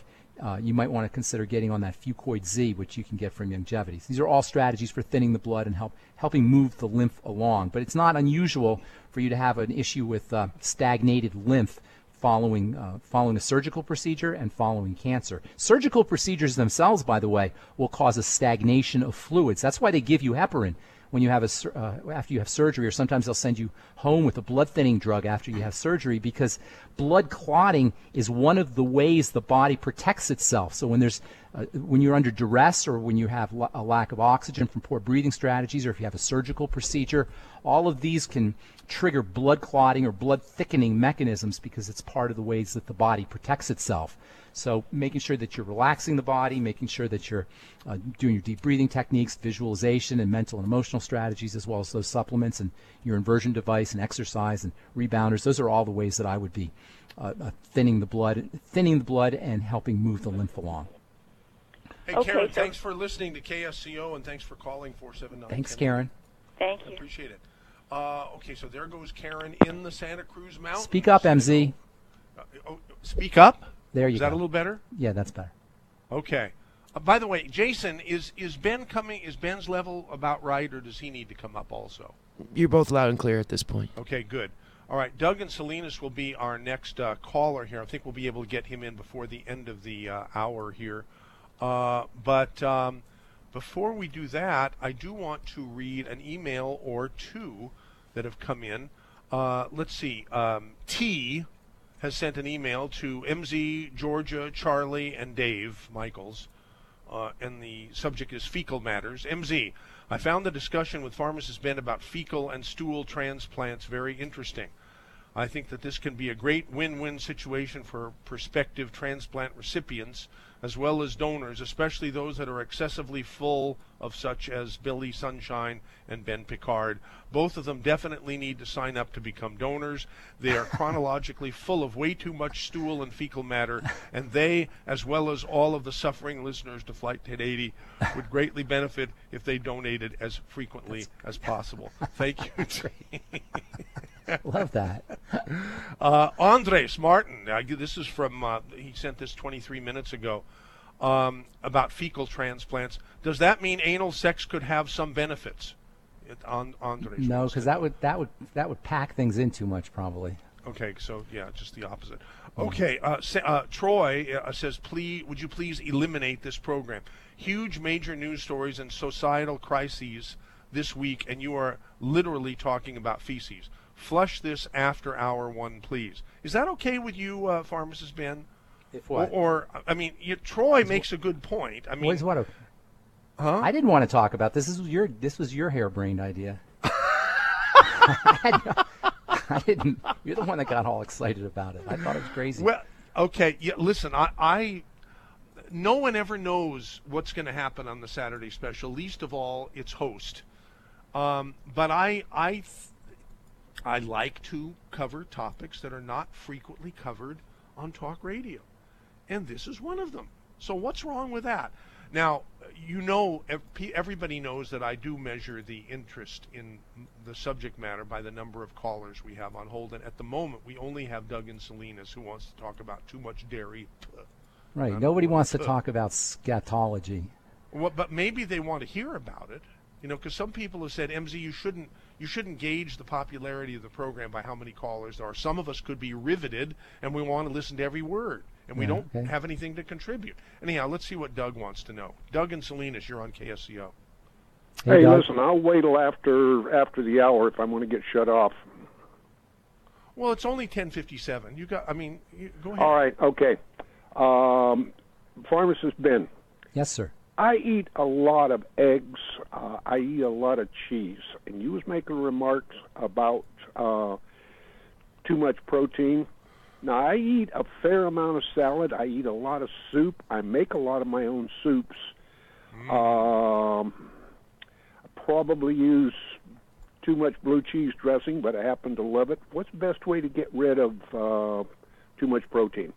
you might want to consider getting on that Fucoid Z, which you can get from longevity. These are all strategies for thinning the blood and helping move the lymph along. But it's not unusual for you to have an issue with stagnated lymph following a surgical procedure and following cancer. Surgical procedures themselves, by the way, will cause a stagnation of fluids. That's why they give you heparin when you have after you have surgery, or sometimes they'll send you home with a blood thinning drug after you have surgery, because blood clotting is one of the ways the body protects itself. So when you're under duress, or when you have a lack of oxygen from poor breathing strategies, or if you have a surgical procedure, all of these can trigger blood clotting or blood thickening mechanisms, because it's part of the ways that the body protects itself. So making sure that you're relaxing the body, making sure that you're doing your deep breathing techniques, visualization, and mental and emotional strategies, as well as those supplements and your inversion device and exercise and rebounders. Those are all the ways that I would be thinning the blood and helping move the lymph along. Hey, Karen, thanks for listening to KSCO, and thanks for calling 479. Thanks, Karen. Thank you. Appreciate it. Okay, so there goes Karen in the Santa Cruz Mountains. Speak up, MZ. Speak up? There you go. Is that a little better? Yeah, that's better. Okay. By the way, Jason, is Ben coming? Is Ben's level about right, or does he need to come up also? You're both loud and clear at this point. Okay, good. All right, Doug and Salinas will be our next caller here. I think we'll be able to get him in before the end of the hour here. But before we do that, I do want to read an email or two that have come in. Let's see. T has sent an email to MZ, Georgia, Charlie, and Dave Michaels, and the subject is fecal matters. MZ, I found the discussion with Pharmacist Ben about fecal and stool transplants very interesting. I think that this can be a great win-win situation for prospective transplant recipients as well as donors, especially those that are excessively full of, such as Billy Sunshine and Ben Picard. Both of them definitely need to sign up to become donors. They are chronologically full of way too much stool and fecal matter, and they, as well as all of the suffering listeners to Flight 1080, would greatly benefit if they donated as frequently as possible. Thank you. Love that. Andres Martin, this is from, he sent this 23 minutes ago, about fecal transplants. Does that mean anal sex could have some benefits? Andres. No, because that would pack things in too much, probably. Okay, so yeah, just the opposite. Okay, Troy says, would you please eliminate this program? Huge major news stories and societal crises this week, and you are literally talking about feces. Flush this after hour one, please. Is that okay with you, Pharmacist Ben? If what? Or I mean, Troy makes a good point. I mean, I didn't want to talk about this. This was your harebrained idea. I didn't. You're the one that got all excited about it. I thought it was crazy. Well, okay. Yeah, listen, no one ever knows what's going to happen on the Saturday special, least of all its host. But I like to cover topics that are not frequently covered on talk radio, and this is one of them. So what's wrong with that? Now, everybody knows that I do measure the interest in the subject matter by the number of callers we have on hold, and at the moment we only have Doug and Salinas, who wants to talk about too much dairy. Right. Nobody wants to talk about scatology. Well, but maybe they want to hear about it, because some people have said, MZ, you shouldn't gauge the popularity of the program by how many callers there are. Some of us could be riveted, and we want to listen to every word, and we don't have anything to contribute. Anyhow, let's see what Doug wants to know. Doug and Salinas, you're on KSCO. Hey, listen, I'll wait till after the hour if I'm going to get shut off. Well, it's only 10:57. Go ahead. All right, okay. Pharmacist Ben. Yes, sir. I eat a lot of eggs. I eat a lot of cheese. And you was making remarks about too much protein. Now, I eat a fair amount of salad. I eat a lot of soup. I make a lot of my own soups. I probably use too much blue cheese dressing, but I happen to love it. What's the best way to get rid of too much protein?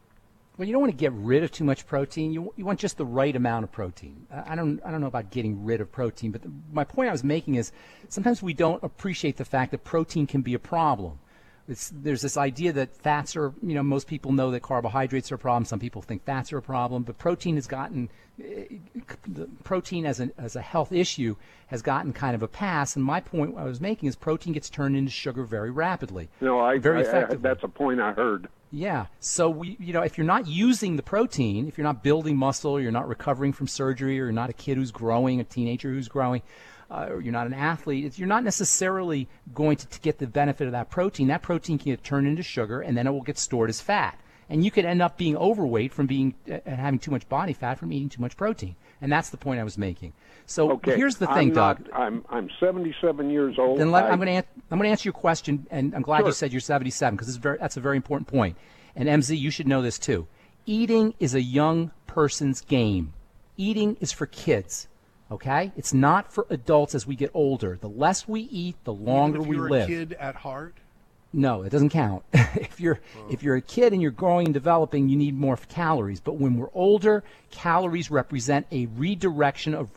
Well, you don't want to get rid of too much protein. You want just the right amount of protein. I don't know about getting rid of protein, but my point I was making is sometimes we don't appreciate the fact that protein can be a problem. There's this idea that fats are, most people know that carbohydrates are a problem. Some people think fats are a problem, but protein has gotten, protein as a health issue has gotten kind of a pass. And my point I was making is protein gets turned into sugar very rapidly. Very effectively. That's a point I heard. Yeah. So if you're not using the protein, if you're not building muscle, you're not recovering from surgery, or you're not a kid who's growing, a teenager who's growing, or you're not an athlete, you're not necessarily going to get the benefit of that protein. That protein can get turned into sugar, and then it will get stored as fat. And you could end up being overweight from having too much body fat from eating too much protein. And that's the point I was making. So here's the thing, Doug. I'm 77 years old. Then I'm going to answer your question, and I'm glad you said you're 77 because that's a very important point. And MZ, you should know this too. Eating is a young person's game. Eating is for kids. Okay? It's not for adults as we get older. The less we eat, the longer we live. If you're a kid at heart? No, it doesn't count. If you're a kid and you're growing and developing, you need more calories. But when we're older, calories represent a redirection of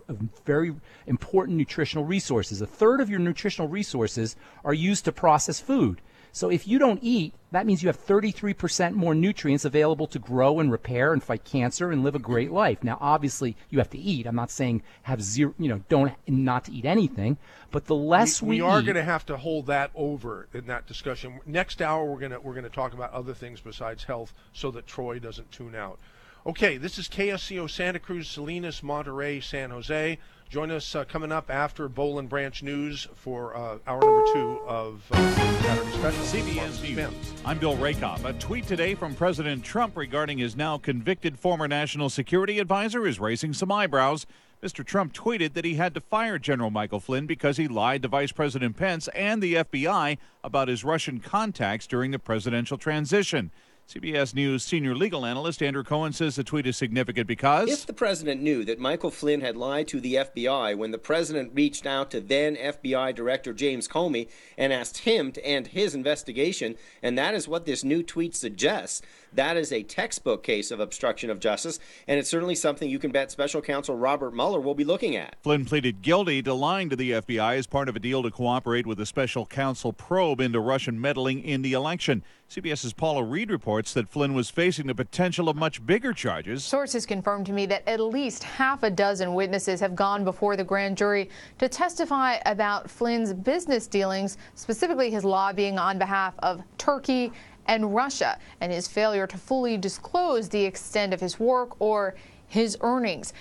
very important nutritional resources. A third of your nutritional resources are used to process food. So if you don't eat, that means you have 33% more nutrients available to grow and repair and fight cancer and live a great life. Now, obviously, you have to eat. I'm not saying have zero, don't not to eat anything. But the less we are eat, going to have to hold that over in that discussion. Next hour, we're going to talk about other things besides health, so that Troy doesn't tune out. Okay, this is KSCO Santa Cruz, Salinas, Monterey, San Jose. Join us coming up after Bowl and Branch News for hour number 2 of Saturday Special. CBS News. I'm Bill Rakoff. A tweet today from President Trump regarding his now convicted former national security advisor is raising some eyebrows. Mr. Trump tweeted that he had to fire General Michael Flynn because he lied to Vice President Pence and the FBI about his Russian contacts during the presidential transition. CBS News senior legal analyst Andrew Cohen says the tweet is significant because if the president knew that Michael Flynn had lied to the FBI when the president reached out to then FBI Director James Comey and asked him to end his investigation, and that is what this new tweet suggests, that is a textbook case of obstruction of justice, and it's certainly something you can bet Special Counsel Robert Mueller will be looking at. Flynn pleaded guilty to lying to the FBI as part of a deal to cooperate with the special counsel probe into Russian meddling in the election. CBS's Paula Reed reports that Flynn was facing the potential of much bigger charges. Sources confirmed to me that at least half a dozen witnesses have gone before the grand jury to testify about Flynn's business dealings, specifically his lobbying on behalf of Turkey and Russia, and his failure to fully disclose the extent of his work or his earnings.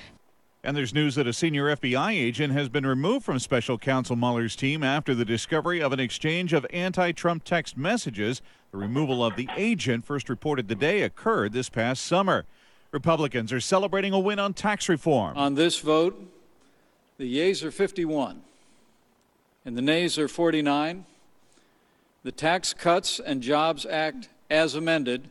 And there's news that a senior FBI agent has been removed from Special Counsel Mueller's team after the discovery of an exchange of anti-Trump text messages. The removal of the agent, first reported today, occurred this past summer. Republicans are celebrating a win on tax reform. On this vote, the yeas are 51 and the nays are 49. The Tax Cuts and Jobs Act, as amended,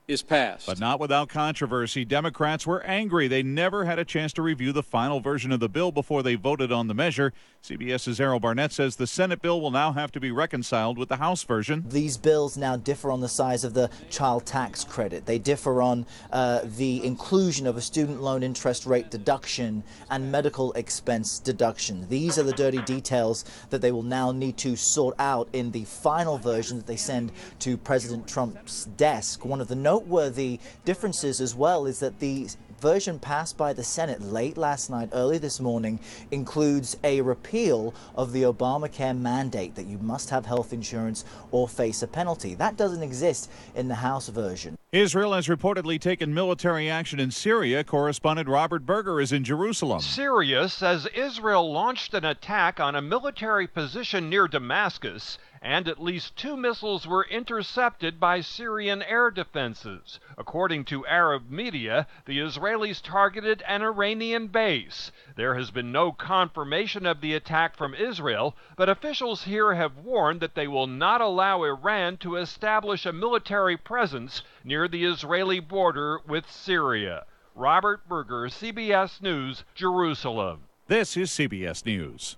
is passed. But not without controversy. Democrats were angry. They never had a chance to review the final version of the bill before they voted on the measure. CBS's Errol Barnett says the Senate bill will now have to be reconciled with the House version. These bills now differ on the size of the child tax credit. They differ on the inclusion of a student loan interest rate deduction and medical expense deduction. These are the dirty details that they will now need to sort out in the final version that they send to President Trump's desk. One of the noteworthy noteworthy differences as well is that the version passed by the Senate late last night, early this morning, includes a repeal of the Obamacare mandate that you must have health insurance or face a penalty. That doesn't exist in the House version. Israel has reportedly taken military action in Syria. Correspondent Robert Berger is in Jerusalem. Syria says Israel launched an attack on a military position near Damascus, and at least 2 missiles were intercepted by Syrian air defenses. According to Arab media, the Israelis targeted an Iranian base. There has been no confirmation of the attack from Israel, but officials here have warned that they will not allow Iran to establish a military presence near the Israeli border with Syria. Robert Berger, CBS News, Jerusalem. This is CBS News.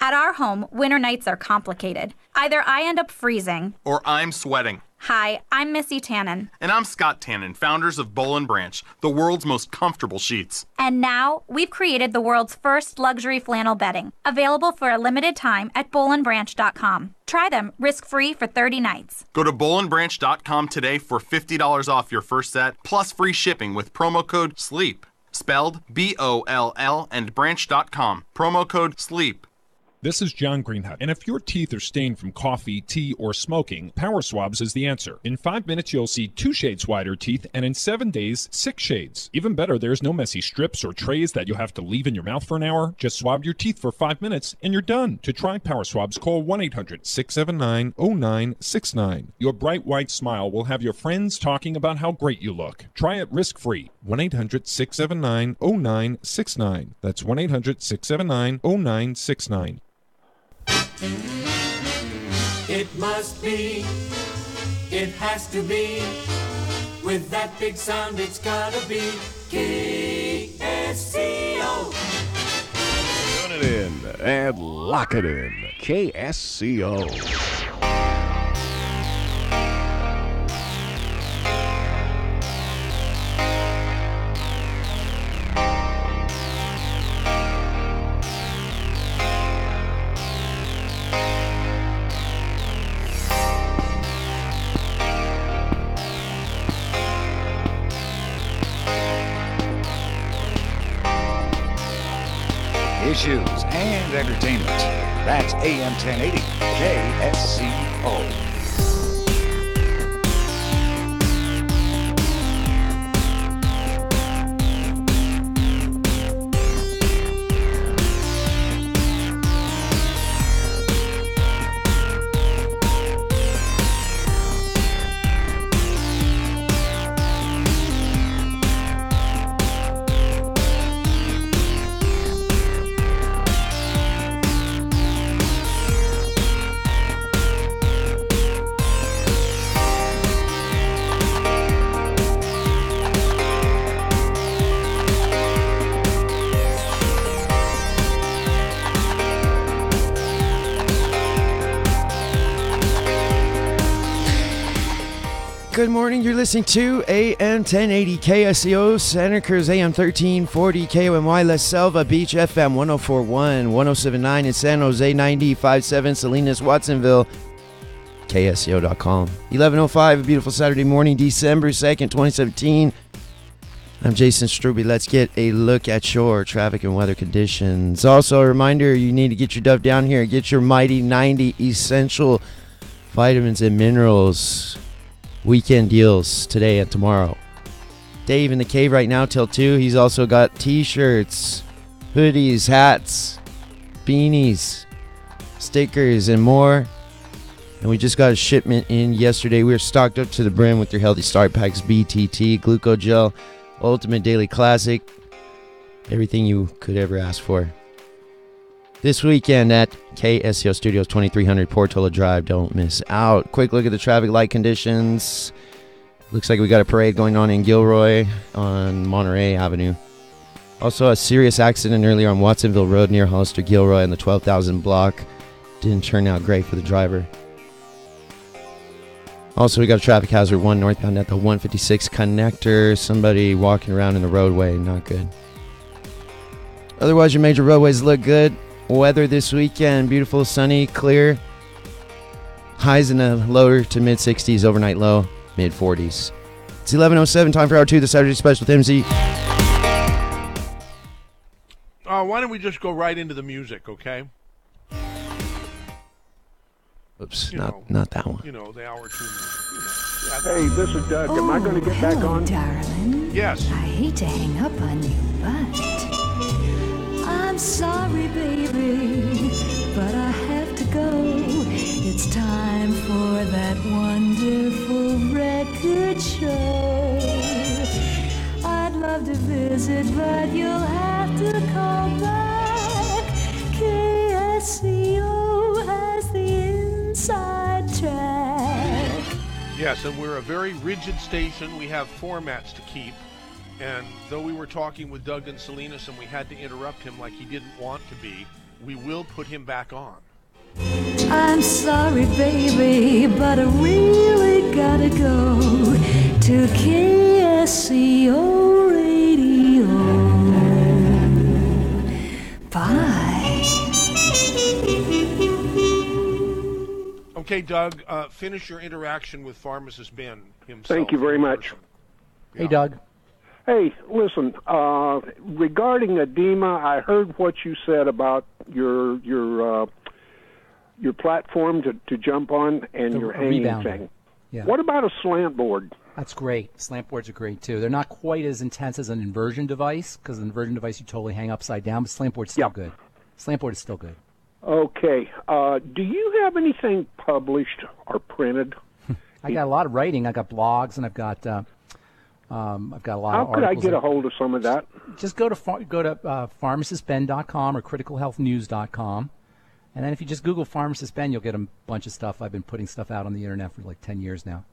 At our home, winter nights are complicated. Either I end up freezing, or I'm sweating. Hi, I'm Missy Tannen. And I'm Scott Tannen, founders of Boll & Branch, the world's most comfortable sheets. And now, we've created the world's first luxury flannel bedding, available for a limited time at bollandbranch.com. Try them risk-free for 30 nights. Go to bollandbranch.com today for $50 off your first set, plus free shipping with promo code SLEEP. Spelled B-O-L-L and branch.com. Promo code SLEEP. This is John Greenhut, and if your teeth are stained from coffee, tea, or smoking, Power Swabs is the answer. In 5 minutes, you'll see 2 shades whiter teeth, and in 7 days, 6 shades. Even better, there's no messy strips or trays that you'll have to leave in your mouth for an hour. Just swab your teeth for 5 minutes, and you're done. To try Power Swabs, call 1-800-679-0969. Your bright white smile will have your friends talking about how great you look. Try it risk-free. 1-800-679-0969. That's 1-800-679-0969. It must be, it has to be, with that big sound it's gotta be KSCO. Tune it in and lock it in. KSCO. Issues and entertainment. That's AM 1080 KSCO. Good morning. You're listening to AM 1080 KSCO, Santa Cruz AM 1340 KOMY, La Selva Beach FM 1041, 1079 in San Jose, 90.57 Salinas, Watsonville, KSCO.com. 11:05, a beautiful Saturday morning, December 2nd, 2017. I'm Jason Struby. Let's get a look at your traffic and weather conditions. Also, a reminder, you need to get your stuff down here. Get your Mighty 90 essential vitamins and minerals. Weekend deals today and tomorrow. Dave in the cave right now till 2. He's also got t-shirts, hoodies, hats, beanies, stickers, and more. And we just got a shipment in yesterday. We were stocked up to the brim with your Healthy Start Packs, BTT, Glucogel, Ultimate Daily Classic. Everything you could ever ask for. This weekend at KSCO Studios, 2300 Portola Drive. Don't miss out. Quick look at the traffic light conditions. Looks like we got a parade going on in Gilroy on Monterey Avenue. Also, a serious accident earlier on Watsonville Road near Hollister Gilroy in the 12,000 block. Didn't turn out great for the driver. Also, we got a traffic hazard 1 northbound at the 156 connector. Somebody walking around in the roadway. Not good. Otherwise, your major roadways look good. Weather this weekend, beautiful, sunny, clear. Highs in the lower to mid 60s, overnight low. mid-40s. It's 11:07, time for Hour 2, the Saturday Special with MZ. Why don't we just go right into the music, okay? Oops, not that one. You know, the Hour 2 music. Hey, this is Doug. Am I going to get back on? Darling. Yes. I hate to hang up on you, but I'm sorry, baby, but I have to go. It's time for that wonderful record show. I'd love to visit, but you'll have to call back. KSCO has the inside track. Yes, and we're a very rigid station. We have formats to keep. And though we were talking with Doug and Salinas and we had to interrupt him like he didn't want to be, we will put him back on. I'm sorry, baby, but I really gotta go to KSCO Radio. Bye. Okay, Doug, finish your interaction with Pharmacist Ben himself. Thank you very much. Hey, Doug. Hey, listen, regarding edema, I heard what you said about your platform to jump on and your hanging rebounder. thing. Yeah. What about a slant board? That's great. Slant boards are great, too. They're not quite as intense as an inversion device, because an inversion device you totally hang upside down, but slant board's still good. Slant board is still good. Okay. Do you have anything published or printed? I got a lot of writing. I got blogs, and I've got a lot of articles. How could I get a hold of some of that? Just go to pharmacistben.com or criticalhealthnews.com. And then if you just Google Pharmacist Ben, you'll get a bunch of stuff. I've been putting stuff out on the internet for like 10 years now.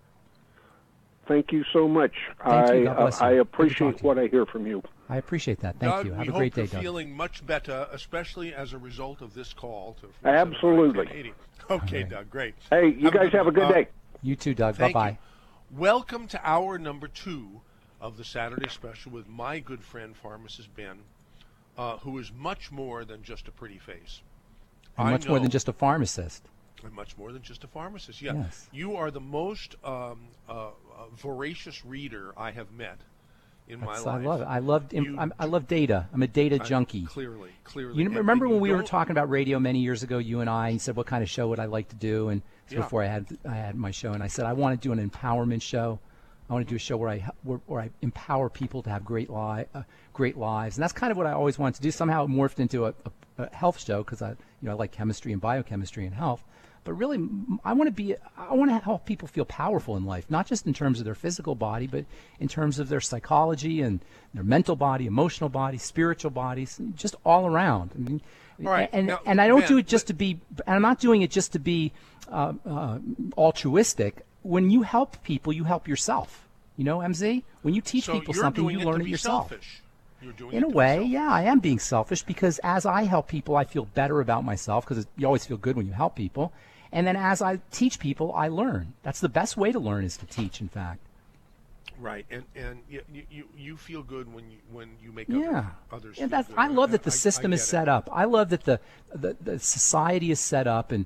Thank you so much. Thank you. God bless you. I appreciate what I hear from you. I appreciate that. Thank Doug, you. Have we a great hope day, you're Doug. feeling much better, especially as a result of this call. Absolutely. Okay, Doug, great. Hey, you guys have a good day. You too, Doug. Thank Bye-bye. you. Welcome to hour number 2 of the Saturday Special with my good friend Pharmacist Ben, who is much more than just a pretty face. And much more than just a pharmacist. And much more than just a pharmacist, yeah. Yes. You are the most voracious reader I have met in my life. I love it. I love data. I'm a data junkie. Clearly. You remember when we were talking about radio many years ago, you and I, and said, what kind of show would I like to do? And before I had my show, and I said, I want to do an empowerment show. I want to do a show where I empower people to have great lives. And that's kind of what I always wanted to do. Somehow it morphed into a health show because I like chemistry and biochemistry and health. But really, I want to help people feel powerful in life, not just in terms of their physical body, but in terms of their psychology and their mental body, emotional body, spiritual bodies, just all around. I mean, right. And I don't do it just to be. And I'm not doing it just to be altruistic. When you help people, you help yourself. You know, MZ. When you teach people something, you learn it yourself. Selfish. In a way, yeah, I am being selfish because as I help people, I feel better about myself because you always feel good when you help people. And then as I teach people, I learn. That's the best way to learn is to teach, in fact. Right, and you feel good when you make others feel good. I love that the system is set up. I love that the society is set up and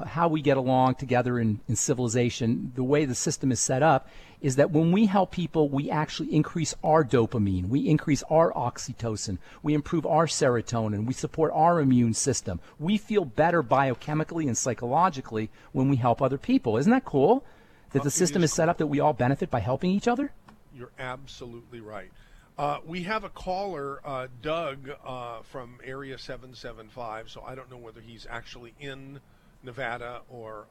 how we get along together in civilization. The way the system is set up is that when we help people, we actually increase our dopamine, we increase our oxytocin, we improve our serotonin, we support our immune system. We feel better biochemically and psychologically when we help other people. Isn't that cool? That the system is set up that we all benefit by helping each other? You're absolutely right. We have a caller, Doug, from Area 775, so I don't know whether he's actually in Nevada or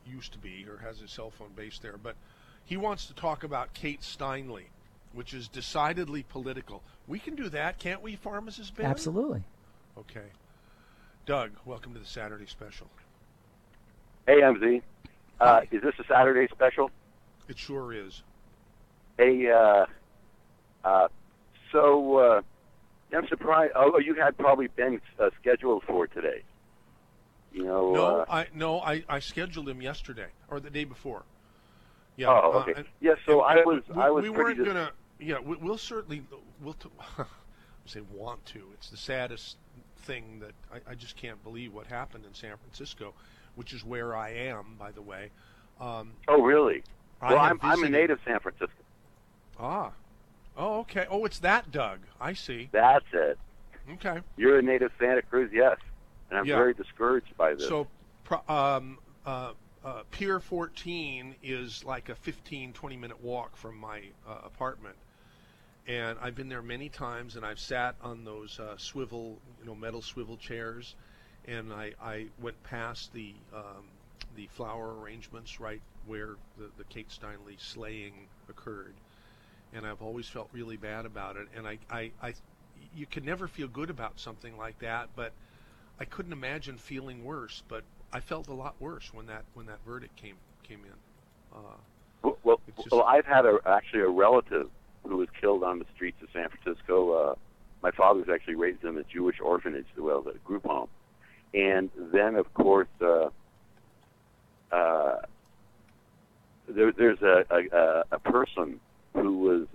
used to be or has his cell phone base there, but he wants to talk about Kate Steinle, which is decidedly political. We can do that, can't we, Pharmacist Ben? Absolutely. Okay. Doug, welcome to the Saturday Special. Hey, MZ. Is this a Saturday Special? It sure is. Hey, so I'm surprised. Oh, you had probably been scheduled for today. You know. No, I scheduled him yesterday or the day before. Yeah. Oh, okay. Yeah. So I was. We weren't gonna. Yeah, we'll certainly. Say want to. It's the saddest thing that I just can't believe what happened in San Francisco, which is where I am, by the way. Oh, really? Well, I'm a native San Francisco. Ah. Oh, okay. Oh, it's that Doug. I see. That's it. Okay. You're a native Santa Cruz, yes. And I'm very discouraged by this. So, Pier 14 is like a 15, 20-minute walk from my apartment. And I've been there many times, and I've sat on those metal swivel chairs, and I went past the flower arrangements right where the Kate Steinle slaying occurred, and I've always felt really bad about it. And you can never feel good about something like that, but I couldn't imagine feeling worse. But I felt a lot worse when that verdict came in. Well, I've had actually a relative who was killed on the streets of San Francisco. My father was actually raised in a Jewish orphanage, well, a group home. And then, of course, there's a person who was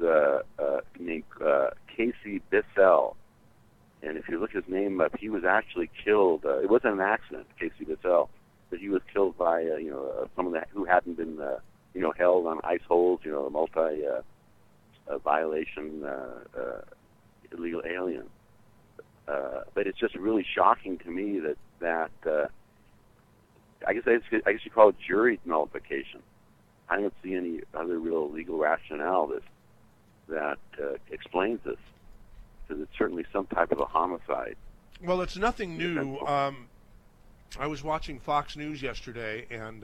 named Casey Bissell. And if you look his name up, he was actually killed. It wasn't an accident, Casey Bissell, but he was killed by someone who hadn't been held on ICE holds, a violation, illegal alien. But it's just really shocking to me that I guess you call it jury nullification. I don't see any other real legal rationale that explains this, because it's certainly some type of a homicide. Well, it's nothing new. I was watching Fox News yesterday, and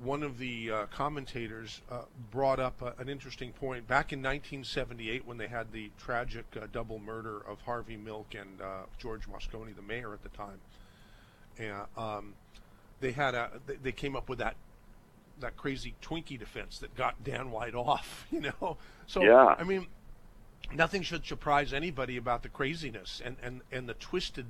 one of the commentators brought up an interesting point. Back in 1978, when they had the tragic double murder of Harvey Milk and George Moscone, the mayor at the time, and they came up with that crazy Twinkie defense that got Dan White off. So yeah. I mean, nothing should surprise anybody about the craziness and the twisted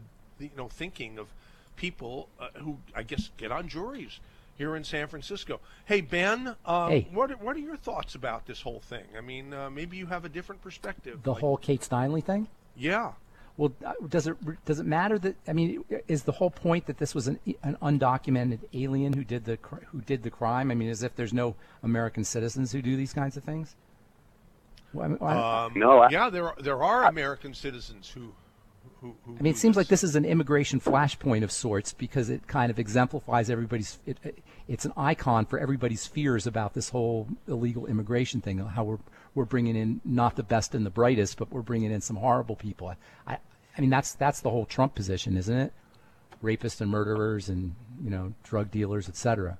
thinking of people who I guess get on juries here in San Francisco. Hey, Ben, Hey. What are your thoughts about this whole thing? I mean, maybe you have a different perspective. The whole Kate Steinle thing? Yeah. Well, does it matter that, I mean, is the whole point that this was an undocumented alien who did the crime? I mean, as if there's no American citizens who do these kinds of things? No. Yeah, there are American citizens who I mean, it seems like this is an immigration flashpoint of sorts, because it kind of exemplifies it's an icon for everybody's fears about this whole illegal immigration thing, how we're bringing in not the best and the brightest, but we're bringing in some horrible people. I mean, that's the whole Trump position, isn't it? Rapists and murderers and, drug dealers, etc.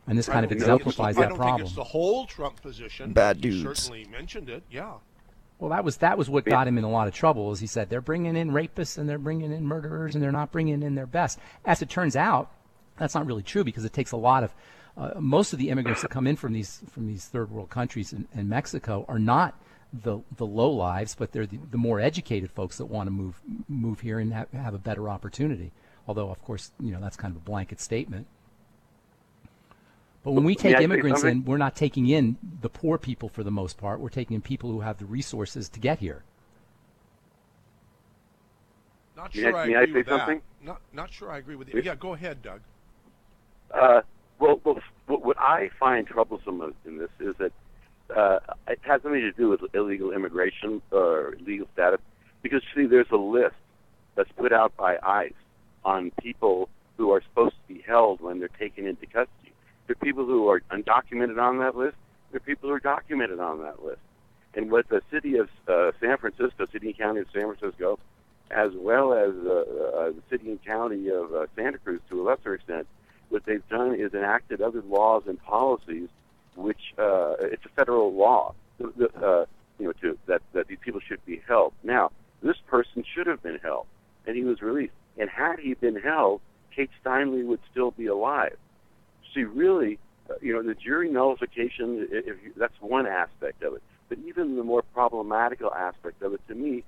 And this kind of exemplifies that problem. I don't think it's the whole Trump position. Bad dudes. You certainly mentioned it, yeah. Well, that was what got him in a lot of trouble, as he said. They're bringing in rapists and they're bringing in murderers and they're not bringing in their best. As it turns out, that's not really true, because it takes a lot of most of the immigrants that come in from these third world countries and Mexico are not the low lives, but they're the more educated folks that want to move here and have a better opportunity. Although, of course, that's kind of a blanket statement. But when we take immigrants in, we're not taking in the poor people for the most part. We're taking in people who have the resources to get here. Not sure I agree with that. Not sure I agree with you. Yeah, go ahead, Doug. Well, what I find troublesome in this is that it has something to do with illegal immigration or legal status. Because, see, there's a list that's put out by ICE on people who are supposed to be held when they're taken into custody. There are people who are undocumented on that list. There are people who are documented on that list. And what the city of San Francisco, city and county of San Francisco, as well as the city and county of Santa Cruz to a lesser extent, what they've done is enacted other laws and policies, which it's a federal law, that these people should be held. Now, this person should have been held, and he was released. And had he been held, Kate Steinle would still be alive. See, really, the jury nullification, that's one aspect of it. But even the more problematical aspect of it, to me,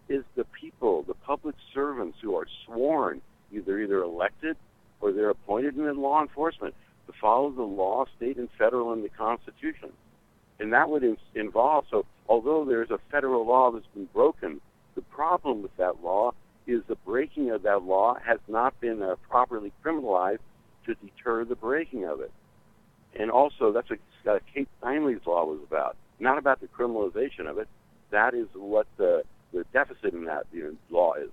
is the people, the public servants who are sworn, either elected or they're appointed in law enforcement, to follow the law, state and federal, and the Constitution. And that would involve, so although there's a federal law that's been broken, the problem with that law is the breaking of that law has not been properly criminalized to deter the breaking of it. And also, that's what Kate Steinle's law was about, not about the criminalization of it. That is what the deficit in that law is.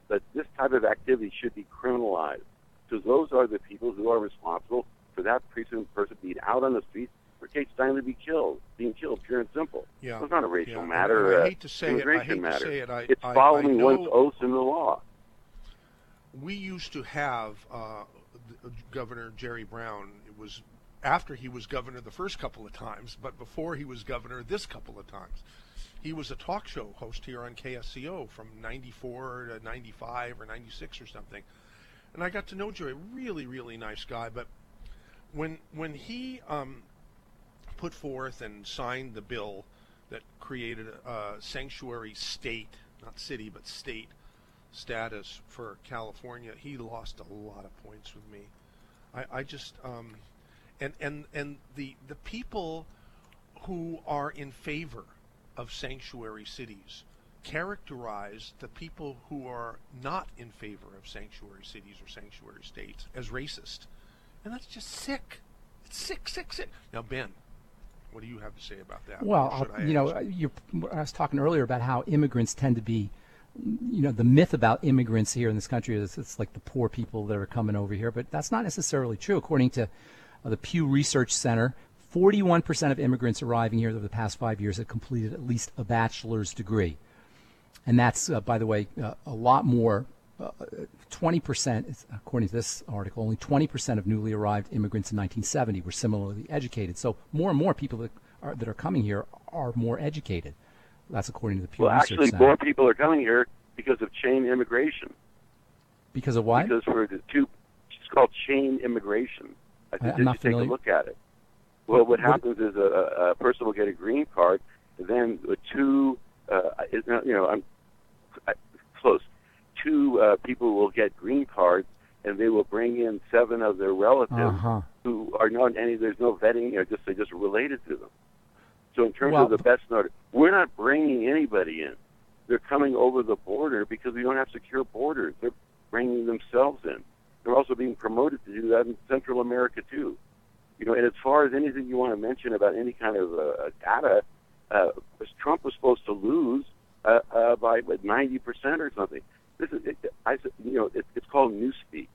That this type of activity should be criminalized, because those are the people who are responsible for that person being out on the street, for Kate Steinle being killed, pure and simple. Yeah. It's not a racial Yeah. matter. And I hate to say it. It's following one's oaths in the law. We used to have Governor Jerry Brown. It was after he was governor the first couple of times, but before he was governor this couple of times. He was a talk show host here on KSCO from 94 to 95 or 96 or something. And I got to know Jerry, really, really nice guy. But when he put forth and signed the bill that created a sanctuary state, not city, but state status for California, he lost a lot of points with me. I just and the people who are in favor of sanctuary cities characterize the people who are not in favor of sanctuary cities or sanctuary states as racist, and that's just sick. It's sick. Now, Ben, what do you have to say about that? Well, I was talking earlier about how immigrants tend to be, the myth about immigrants here in this country is it's like the poor people that are coming over here, but that's not necessarily true. According to the Pew Research Center, 41% of immigrants arriving here over the past 5 years have completed at least a bachelor's degree. And that's, by the way, a lot more. 20%, according to this article, only 20% of newly arrived immigrants in 1970 were similarly educated. So more and more people that are coming here are more educated. That's according to the Pew Research Center. Actually, more people are coming here because of chain immigration. Because of what? Because it's called chain immigration. I think I'm not familiar. Take a look at it. Well, what happens is a person will get a green card, and then I'm close. Two people will get green cards, and they will bring in 7 of their relatives who are not any. There's no vetting. They're just related to them. So in terms of the best note, we're not bringing anybody in. They're coming over the border because we don't have secure borders. They're bringing themselves in. They're also being promoted to do that in Central America too. And as far as anything you want to mention about any kind of data, Trump was supposed to lose by 90% or something. It's called newspeak.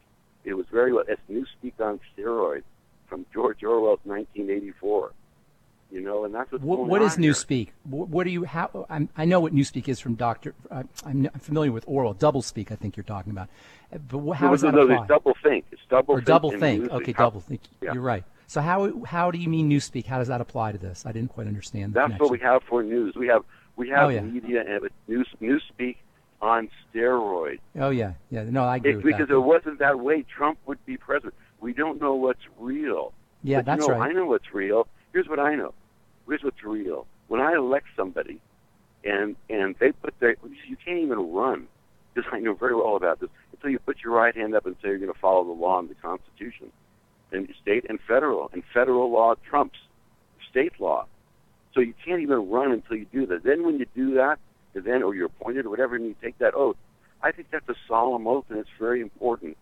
It was it's newspeak on steroids from George Orwell's 1984. And that's what's going on. What is here. newspeak? What do you? I know what newspeak is from Dr. I'm familiar with Orwell. Doublespeak, I think you're talking about. But how does that apply? It's double think. It's double think. Double think. Newspeak. Okay, double think. Yeah. You're right. So how do you mean newspeak? How does that apply to this? I didn't quite understand. That's what we have for news. We have media and newspeak on steroids. Oh yeah. No, I agree with because that. Because it wasn't that way, Trump would be president. We don't know what's real. Yeah, but that's right. I know what's real. Here's what I know. Here's what's real. When I elect somebody, and they put you can't even run, because I know very well about this, until you put your right hand up and say you're going to follow the law and the Constitution, and state and federal law trumps state law. So you can't even run until you do that. Then when you do that, or you're appointed or whatever, and you take that oath, I think that's a solemn oath, and it's very important.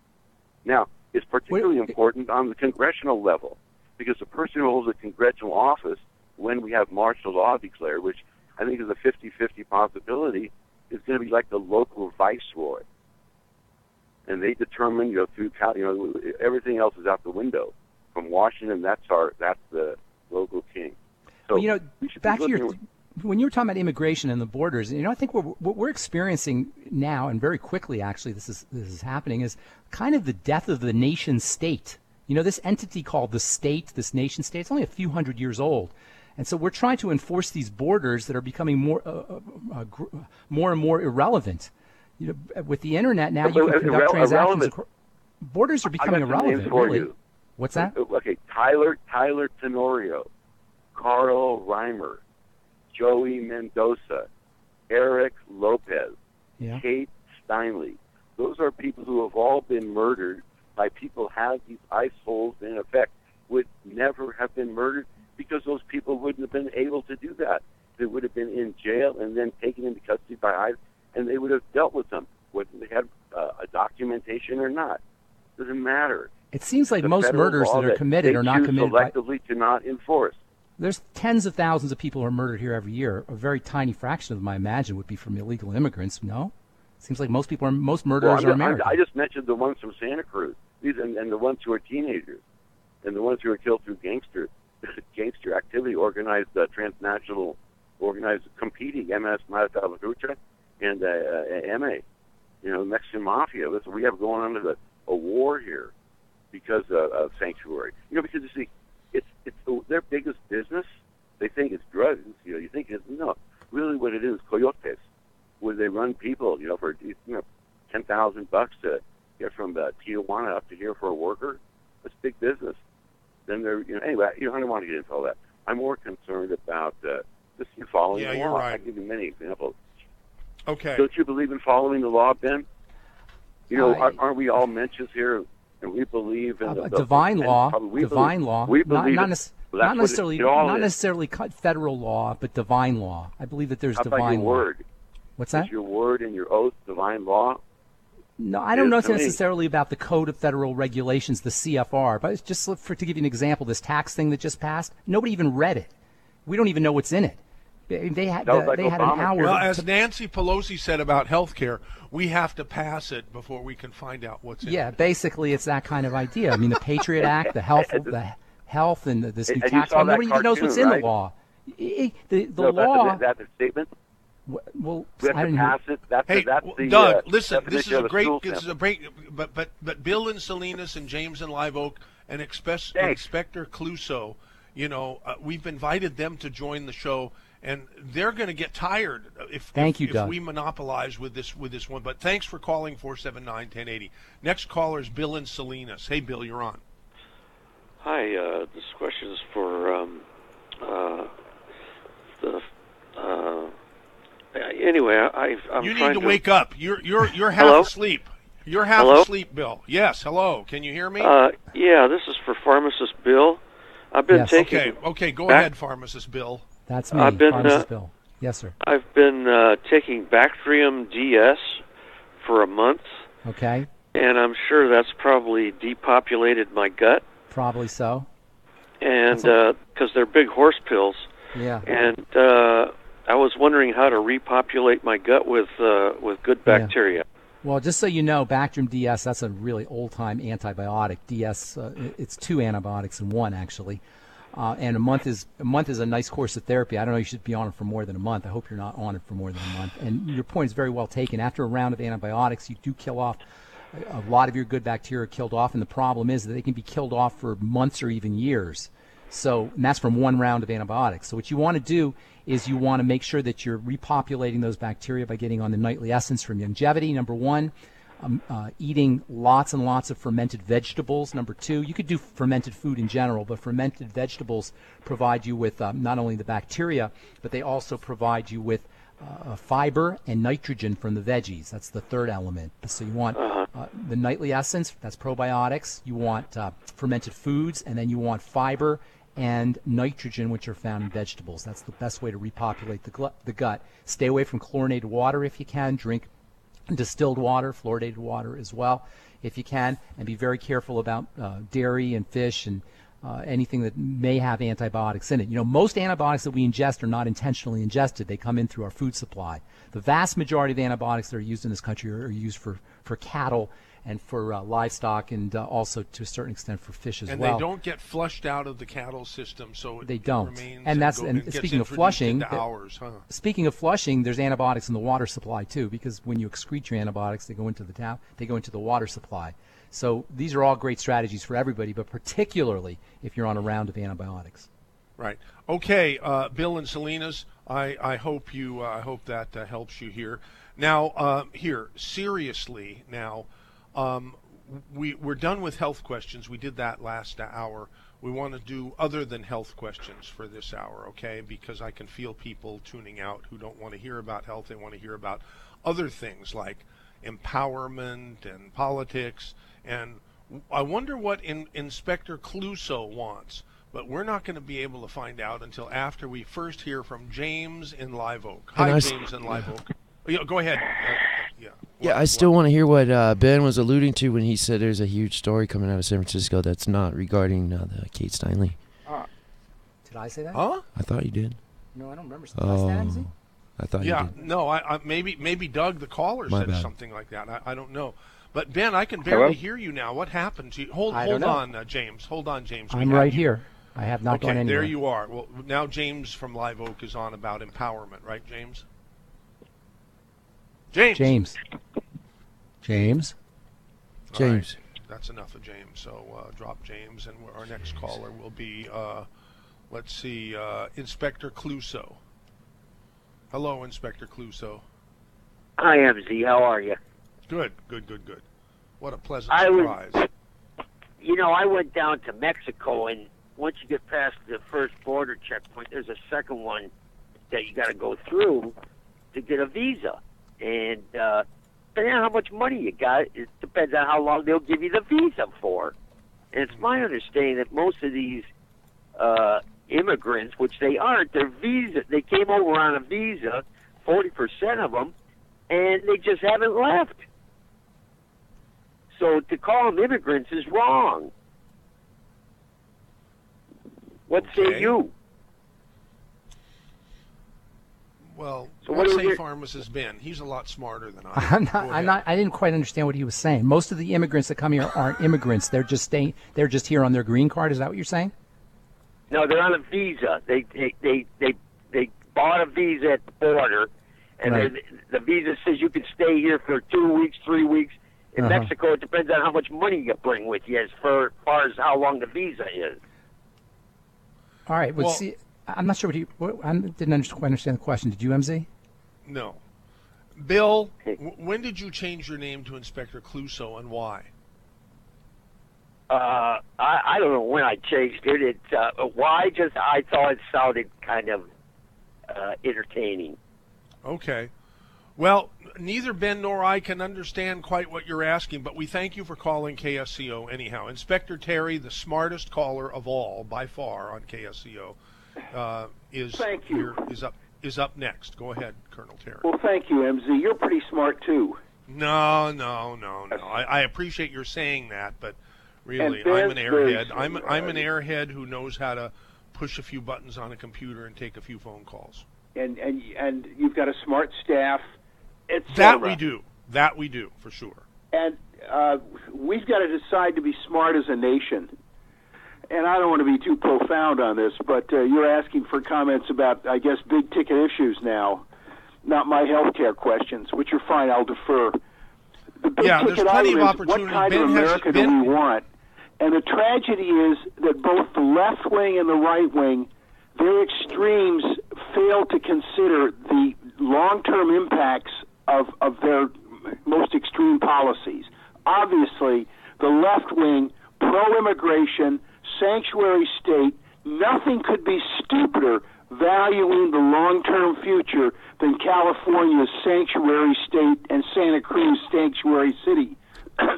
Now, it's particularly important on the congressional level, because the person who holds a congressional office, when we have martial law declared, which I think is a 50-50 possibility, is going to be like the local viceroy. And they determine, through everything else is out the window. From Washington, that's the local king. So back to when you were talking about immigration and the borders, I think what we're experiencing now, and very quickly actually, this is happening, is kind of the death of the nation state. This entity called the state, this nation state, it's only a few hundred years old. And so we're trying to enforce these borders that are becoming more and more irrelevant. With the internet now, you can conduct transactions. Borders are becoming irrelevant, really. You. What's that? Okay, Tyler Tenorio, Carl Reimer, Joey Mendoza, Eric Lopez, Kate Steinle. Those are people who have all been murdered by people who have these ICE holds in effect, would never have been murdered because those people wouldn't have been able to do that. They would have been in jail and then taken into custody by ICE, and they would have dealt with them, whether they had a documentation or not. Doesn't matter. It seems like most murders that are committed are not committed selectively to not enforce. There's tens of thousands of people who are murdered here every year. A very tiny fraction of them, I imagine, would be from illegal immigrants. No? Seems like most murderers are American. I just mentioned the ones from Santa Cruz, and the ones who are teenagers, and the ones who are killed through gangster activity, organized transnational, organized competing MS Matalucha and MA, Mexican mafia. Listen, we have going on a war here because of sanctuary. Because you see, it's their biggest business. They think it's drugs. You think it's no. Really, what it is coyotes, where they run people, for $10,000 to get from Tijuana up to here for a worker. That's big business. Then they're anyway. I don't want to get into all that. I'm more concerned about just following the law. You're right. I give you many examples. Okay. Don't you believe in following the law, Ben? Aren't we all mentions here? And we believe in divine law. Divine law. We believe not necessarily federal law, but divine law. I believe that there's How divine about your law. word? What's that? Is your word and your oath divine law? No, I don't know necessarily about the Code of Federal Regulations, the CFR, but it's just to give you an example, this tax thing that just passed, nobody even read it. We don't even know what's in it. They had an hour. Well, as Nancy Pelosi said about health care, we have to pass it before we can find out what's in it. Yeah, basically it's that kind of idea. I mean, the Patriot Act, the health and this new tax law, nobody even knows what's in the law. The law... That's a statement? Well, we have to pass it. That's the Doug, listen, this is definition a of great. school This is a great. But Bill in Salinas and James in Live Oak and Inspector Cluso, we've invited them to join the show, and they're going to get tired if we monopolize with this one. But thanks for calling 479-1080. Next caller is Bill in Salinas. Hey, Bill, you're on. Hi, this question is for anyway, I'm you trying need to wake up. You're half asleep. You're half asleep, Bill. Yes, hello. Can you hear me? Yeah, this is for Pharmacist Bill. I've been taking. Okay, go ahead, Pharmacist Bill. That's me, Pharmacist Bill. Yes, sir. I've been taking Bactrium DS for a month. Okay. And I'm sure that's probably depopulated my gut. Probably so. And because they're big horse pills. Yeah. And I was wondering how to repopulate my gut with good bacteria. Yeah. Well, just so you know, Bactrium DS, that's a really old-time antibiotic. DS, it's 2 antibiotics in one, actually. And a month is a nice course of therapy. I don't know, you should be on it for more than a month. I hope you're not on it for more than a month. And your point is very well taken. After a round of antibiotics, you do kill off a lot of your good bacteria killed off, and the problem is that they can be killed off for months or even years. And that's from one round of antibiotics. So what you want to do is you want to make sure that you're repopulating those bacteria by getting on the nightly essence from Longevity, number one. Eating lots and lots of fermented vegetables, number two. You could do fermented food in general, but fermented vegetables provide you with not only the bacteria, but they also provide you with fiber and nitrogen from the veggies. That's the third element. So you want the nightly essence, that's probiotics. You want fermented foods, and then you want fiber and nitrogen, which are found in vegetables. That's the best way to repopulate the gut. Stay away from chlorinated water if you can. Drink distilled water, fluoridated water as well, if you can, and be very careful about dairy and fish and anything that may have antibiotics in it. Most antibiotics that we ingest are not intentionally ingested. They come in through our food supply. The vast majority of the antibiotics that are used in this country are used for cattle and for livestock, and also to a certain extent for fish as well. And they don't get flushed out of the cattle system, so they don't. Remains And speaking of flushing, speaking of flushing, there's antibiotics in the water supply too, because when you excrete your antibiotics, they go into the tap, they go into the water supply. So these are all great strategies for everybody, but particularly if you're on a round of antibiotics. Right. Okay, Bill and Salinas, I hope that helps you here. Now, seriously, now. We're done with health questions. We did that last hour. We want to do other than health questions for this hour, okay? Because I can feel people tuning out who don't want to hear about health. They want to hear about other things like empowerment and politics. And I wonder what Inspector Cluso wants. But we're not going to be able to find out until after we first hear from James in Live Oak. Hi, James in Live Oak. Go ahead. Yeah, I still want to hear what Ben was alluding to when he said there's a huge story coming out of San Francisco that's not regarding the Kate Steinle. Did I say that? Huh? I thought you did. No, I don't remember. Did I say that, MZ? I thought you did. No, I maybe Doug the caller My said bad. something like that. I don't know. But Ben, I can barely hear you now. What happened to you? Hold on, James. Hold on, James. I'm right here. I have not gone anywhere. There you are. Well, now James from Live Oak is on about empowerment, right, James? James. James. Right. That's enough of James. So drop James, and our next caller will be, let's see, Inspector Clouseau. Hello, Inspector Clouseau. Hi, MZ. How are you? Good. What a pleasant surprise. I went down to Mexico, and once you get past the first border checkpoint, there's a second one that you got to go through to get a visa. And depending on how much money you got, it depends on how long they'll give you the visa for. And it's my understanding that most of these immigrants, which they aren't, they came over on a visa, 40% of them, and they just haven't left. So to call them immigrants is wrong. What say you? Well, so what say Pharmacist Ben? He's a lot smarter than I am. I didn't quite understand what he was saying. Most of the immigrants that come here aren't immigrants. They're just staying. They're just here on their green card. Is that what you're saying? No, they're on a visa. They bought a visa at the border, and Right. the visa says you can stay here for 2 weeks, 3 weeks. In Mexico, it depends on how much money you bring with you as far as how long the visa is. All right. Well, see, I'm not sure I didn't quite understand the question. Did you, MZ? No. Bill, when did you change your name to Inspector Clouseau, and why? I don't know when I changed it. Why? Just I thought it sounded kind of entertaining. Okay. Well, neither Ben nor I can understand quite what you're asking, but we thank you for calling KSCO anyhow. Inspector Terry, the smartest caller of all by far on KSCO, is up next. Go ahead, Colonel Terry. Well, thank you, MZ. You're pretty smart too. No. I appreciate your saying that, but really, And I'm an Ben's very airhead. I'm smart. an airhead who knows how to push a few buttons on a computer and take a few phone calls. And you've got a smart staff. That we do, for sure. And we've got to decide to be smart as a nation. And I don't want to be too profound on this, but you're asking for comments about, I guess, big-ticket issues now, not my health care questions, which are fine. I'll defer. The big-ticket item is, what kind of America do we want? And the tragedy is that both the left wing and the right wing, their extremes fail to consider the long-term impacts of their most extreme policies. Obviously, the left wing, pro-immigration, sanctuary state, nothing could be stupider valuing the long-term future than California's sanctuary state and Santa Cruz sanctuary city.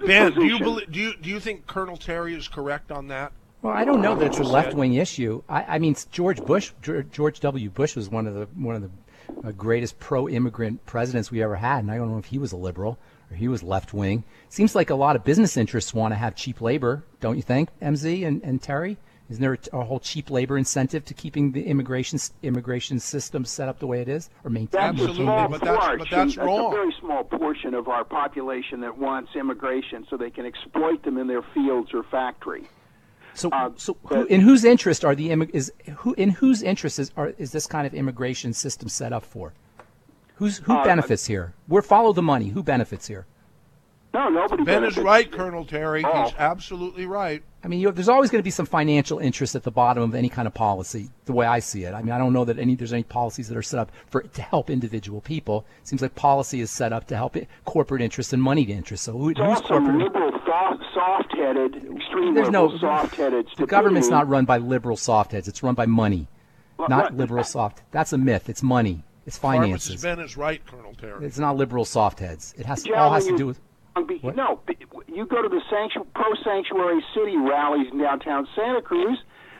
Ben, do you think Colonel Terry is correct on that? Well, I don't know that it's a left-wing issue. I mean, George W. Bush was one of the greatest pro-immigrant presidents we ever had, and I don't know if he was a liberal or he was left-wing. Seems like a lot of business interests want to have cheap labor, don't you think, MZ and Terry? Isn't there a whole cheap labor incentive to keeping the immigration system set up the way it is, or maintained? Absolutely, but that's wrong. That's a very small portion of our population that wants immigration so they can exploit them in their fields or factory. So in whose interest are in whose interest is this kind of immigration system set up for? Who benefits here? We're follow the money. Who benefits here? No, nobody. Ben is right, Colonel Terry. He's absolutely right. I mean, there's always going to be some financial interest at the bottom of any kind of policy, the way I see it. I mean, I don't know that there's any policies that are set up to help individual people. It seems like policy is set up to help corporate interests and money interests. So who's corporate? Liberal, soft-headed, extreme liberal, soft-headed. The government's not run by liberal softheads. It's run by money, not liberal soft. That's a myth. It's money. It's finances. Pharmacist Ben is right, Colonel Terry. It's not liberal softheads. It all has to do with. What? No, you go to the pro-sanctuary city rallies in downtown Santa Cruz.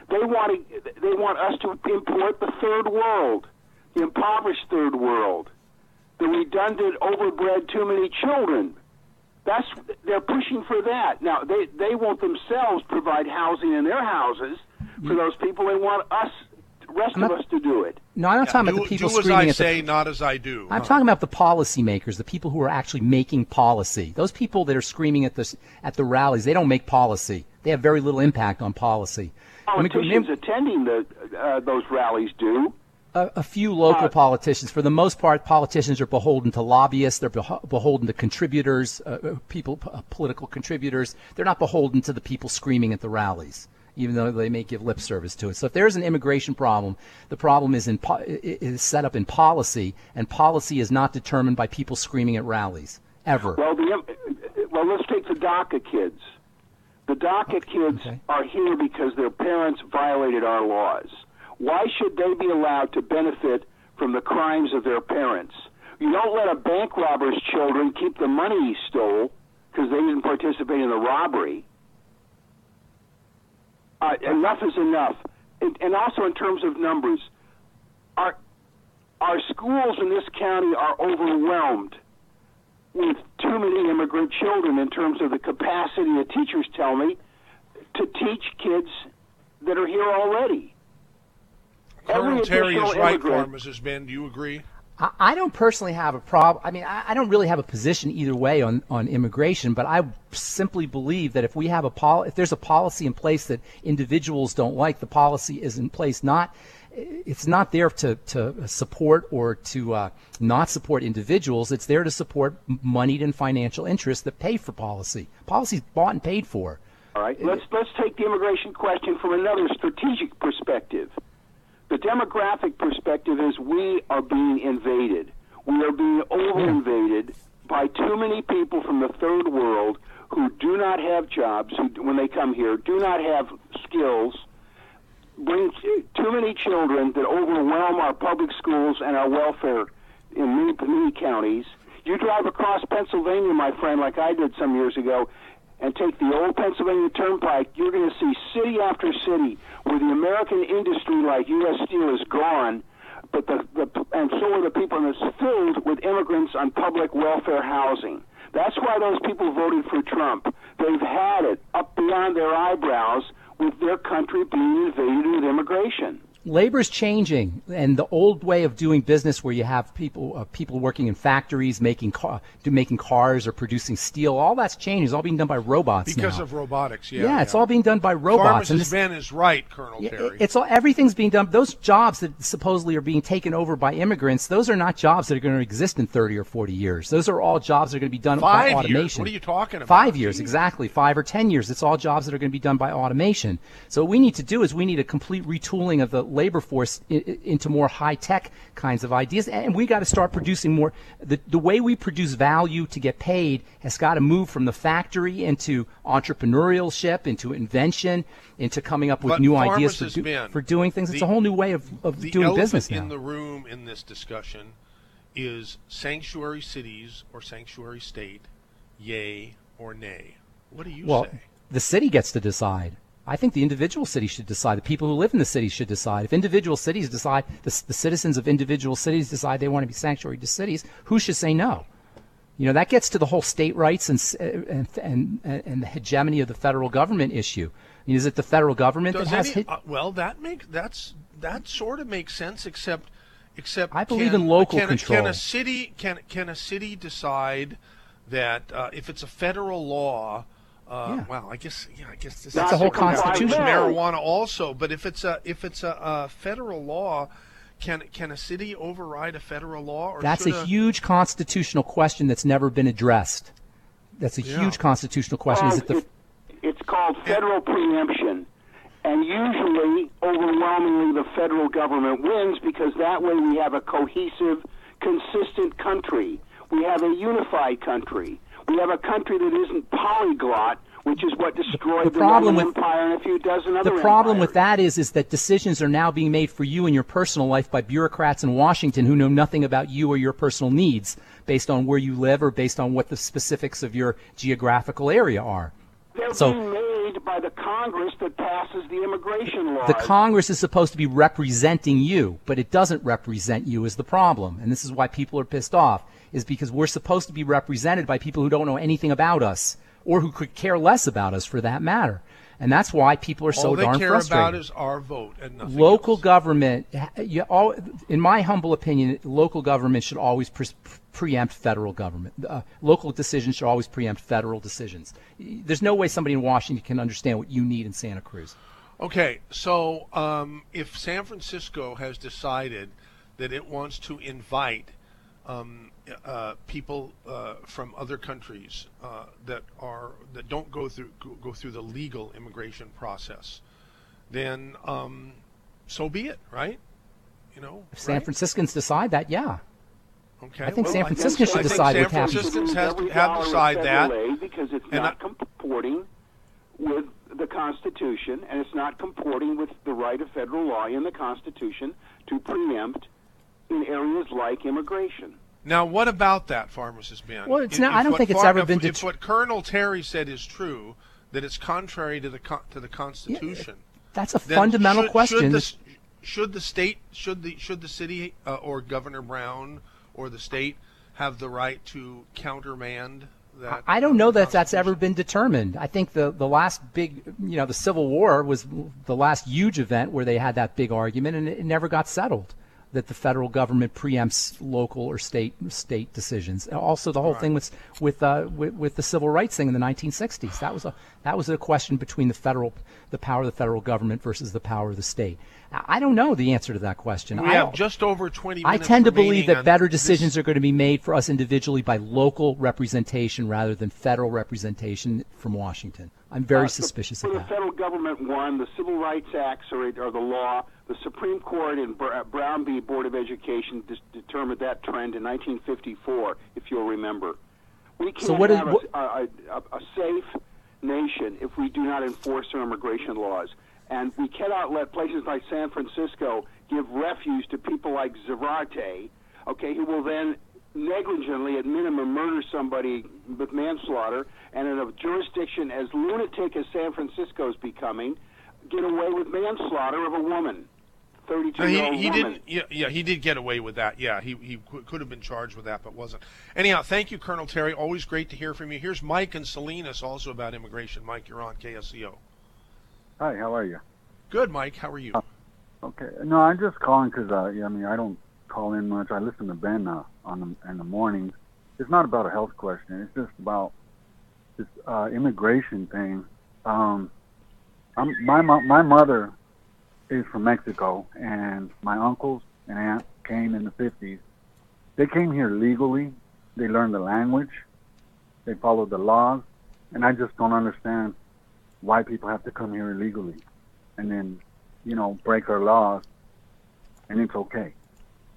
They want us to import the third world, the impoverished third world. the redundant, overbred, too many children. They're pushing for that. Now, they won't themselves provide housing in their houses for those people. They want us, the rest of us, to do it. No, I'm not talking about the people do as screaming I at say, not as I do. I'm talking about the policymakers, the people who are actually making policy. Those people that are screaming at the rallies, they don't make policy. They have very little impact on policy. Politicians attending those rallies do. A few local politicians. For the most part, politicians are beholden to lobbyists. They're beholden to contributors, political contributors. They're not beholden to the people screaming at the rallies, even though they may give lip service to it. So if there's an immigration problem, the problem is set up in policy, and policy is not determined by people screaming at rallies, ever. Well, let's take the DACA kids. The DACA kids are here because their parents violated our laws. Why should they be allowed to benefit from the crimes of their parents? You don't let a bank robber's children keep the money he stole because they didn't participate in the robbery. Enough is enough. And also in terms of numbers, our schools in this county are overwhelmed with too many immigrant children in terms of the capacity, the teachers tell me, to teach kids that are here already. Colonel Terry is right, Pharmacist Ben. Do you agree? I don't personally have a problem. I mean, I don't really have a position either way on immigration, but I simply believe that if we have if there's a policy in place that individuals don't like, the policy is in place it's not there to support or to not support individuals. It's there to support moneyed and financial interests that pay for policy. Policy's bought and paid for. All right. Let's take the immigration question from another strategic perspective. The demographic perspective is we are being invaded. We are being over-invaded by too many people from the third world who do not have jobs, who, when they come here, do not have skills, bring too many children that overwhelm our public schools and our welfare in many counties. You drive across Pennsylvania, my friend, like I did some years ago, and take the old Pennsylvania Turnpike, you're going to see city after city where the American industry like U.S. Steel is gone, but and so are the people, and it's filled with immigrants on public welfare housing. That's why those people voted for Trump. They've had it up beyond their eyebrows with their country being invaded with immigration. Labor's changing, and the old way of doing business where you have people working in factories making cars or producing steel, all that's changed. It's all being done by robots because now. Of robotics, yeah. It's all being done by robots. Pharmacist Ben is right, Colonel Terry. Everything's being done. Those jobs that supposedly are being taken over by immigrants, those are not jobs that are going to exist in 30 or 40 years. Those are all jobs that are going to be done by automation. 5 years? What are you talking about? 5 years, exactly. 5 or 10 years. It's all jobs that are going to be done by automation. So what we need to do is we need a complete retooling of the labor force into more high-tech kinds of ideas, and we got to start producing more. The way we produce value to get paid has got to move from the factory into entrepreneurship, into invention, into coming up with new ideas for doing things. It's a whole new way of doing business now. The elephant in the room in this discussion is sanctuary cities or sanctuary state, yay or nay. What do you say? The city gets to decide. I think the individual city should decide. The people who live in the city should decide. If individual cities decide, the citizens of individual cities decide they want to be sanctuary to cities, who should say no? You know, that gets to the whole state rights and the hegemony of the federal government issue. I mean, is it the federal government that has that sort of makes sense, except I believe in local control. Can a city decide that if it's a federal law? Well, I guess this that's a whole constitution. Marijuana also, but if it's a federal law, can a city override a federal law? Or that's a huge constitutional question that's never been addressed. That's a huge constitutional question. It's called federal preemption, and usually, overwhelmingly, the federal government wins because that way we have a cohesive, consistent country. We have a unified country. We have a country that isn't polyglot, which is what destroyed the Roman Empire and a few dozen other empires. The problem empires. with that is that decisions are now being made for you in your personal life by bureaucrats in Washington who know nothing about you or your personal needs based on where you live or based on what the specifics of your geographical area are. They're being made by the Congress that passes the immigration laws. The Congress is supposed to be representing you, but it doesn't represent you is the problem. And this is why people are pissed off, is because we're supposed to be represented by people who don't know anything about us or who could care less about us for that matter. And that's why people are so darn frustrated. All they care about is our vote and nothing Local else. government, in my humble opinion, local government should always preempt federal government. Local decisions should always preempt federal decisions. There's no way somebody in Washington can understand what you need in Santa Cruz. Okay, so if San Francisco has decided that it wants to invite people from other countries that don't go through the legal immigration process, then so be it, right? You know, if San Franciscans decide that, yeah. Okay. I think San Franciscans should decide what happens. San Franciscans have to decide that because it's not comporting with the Constitution, and it's not comporting with the right of federal law in the Constitution to preempt in areas like immigration. Now, what about that, Pharmacist Ben? Well, it's not. I don't think it's ever been. If what Colonel Terry said is true, that it's contrary to the Constitution. That's a fundamental question. Should the state, should the city or Governor Brown or the state have the right to countermand that? I don't know that that's ever been determined. I think the last big, the Civil War was the last huge event where they had that big argument, and it never got settled. That the federal government preempts local or state decisions. Also, the whole thing with the civil rights thing in the 1960s. That was a question between the power of the federal government versus the power of the state. I don't know the answer to that question. We have just over 20 minutes. I tend to believe that better decisions are going to be made for us individually by local representation rather than federal representation from Washington. I'm very suspicious of that. The federal government won. The Civil Rights Acts are the law. The Supreme Court in Brown v. Board of Education determined that trend in 1954, if you'll remember. We can't have a safe nation if we do not enforce our immigration laws. And we cannot let places like San Francisco give refuge to people like Zarate, who will then negligently, at minimum, murder somebody with manslaughter, and in a jurisdiction as lunatic as San Francisco is becoming, get away with manslaughter of a woman, 32-year-old woman. He did get away with that. Yeah, he could have been charged with that, but wasn't. Anyhow, thank you, Colonel Terry. Always great to hear from you. Here's Mike and Salinas, also about immigration. Mike, you're on KSCO. Hi, how are you? Good, Mike. How are you? Okay. No, I'm just calling because, I don't call in much. I listen to Ben in the mornings. It's not about a health question. It's just about this immigration thing. My mother is from Mexico, and my uncles and aunt came in the 50s. They came here legally. They learned the language. They followed the laws. And I just don't understand why people have to come here illegally and then, break our laws, and it's okay.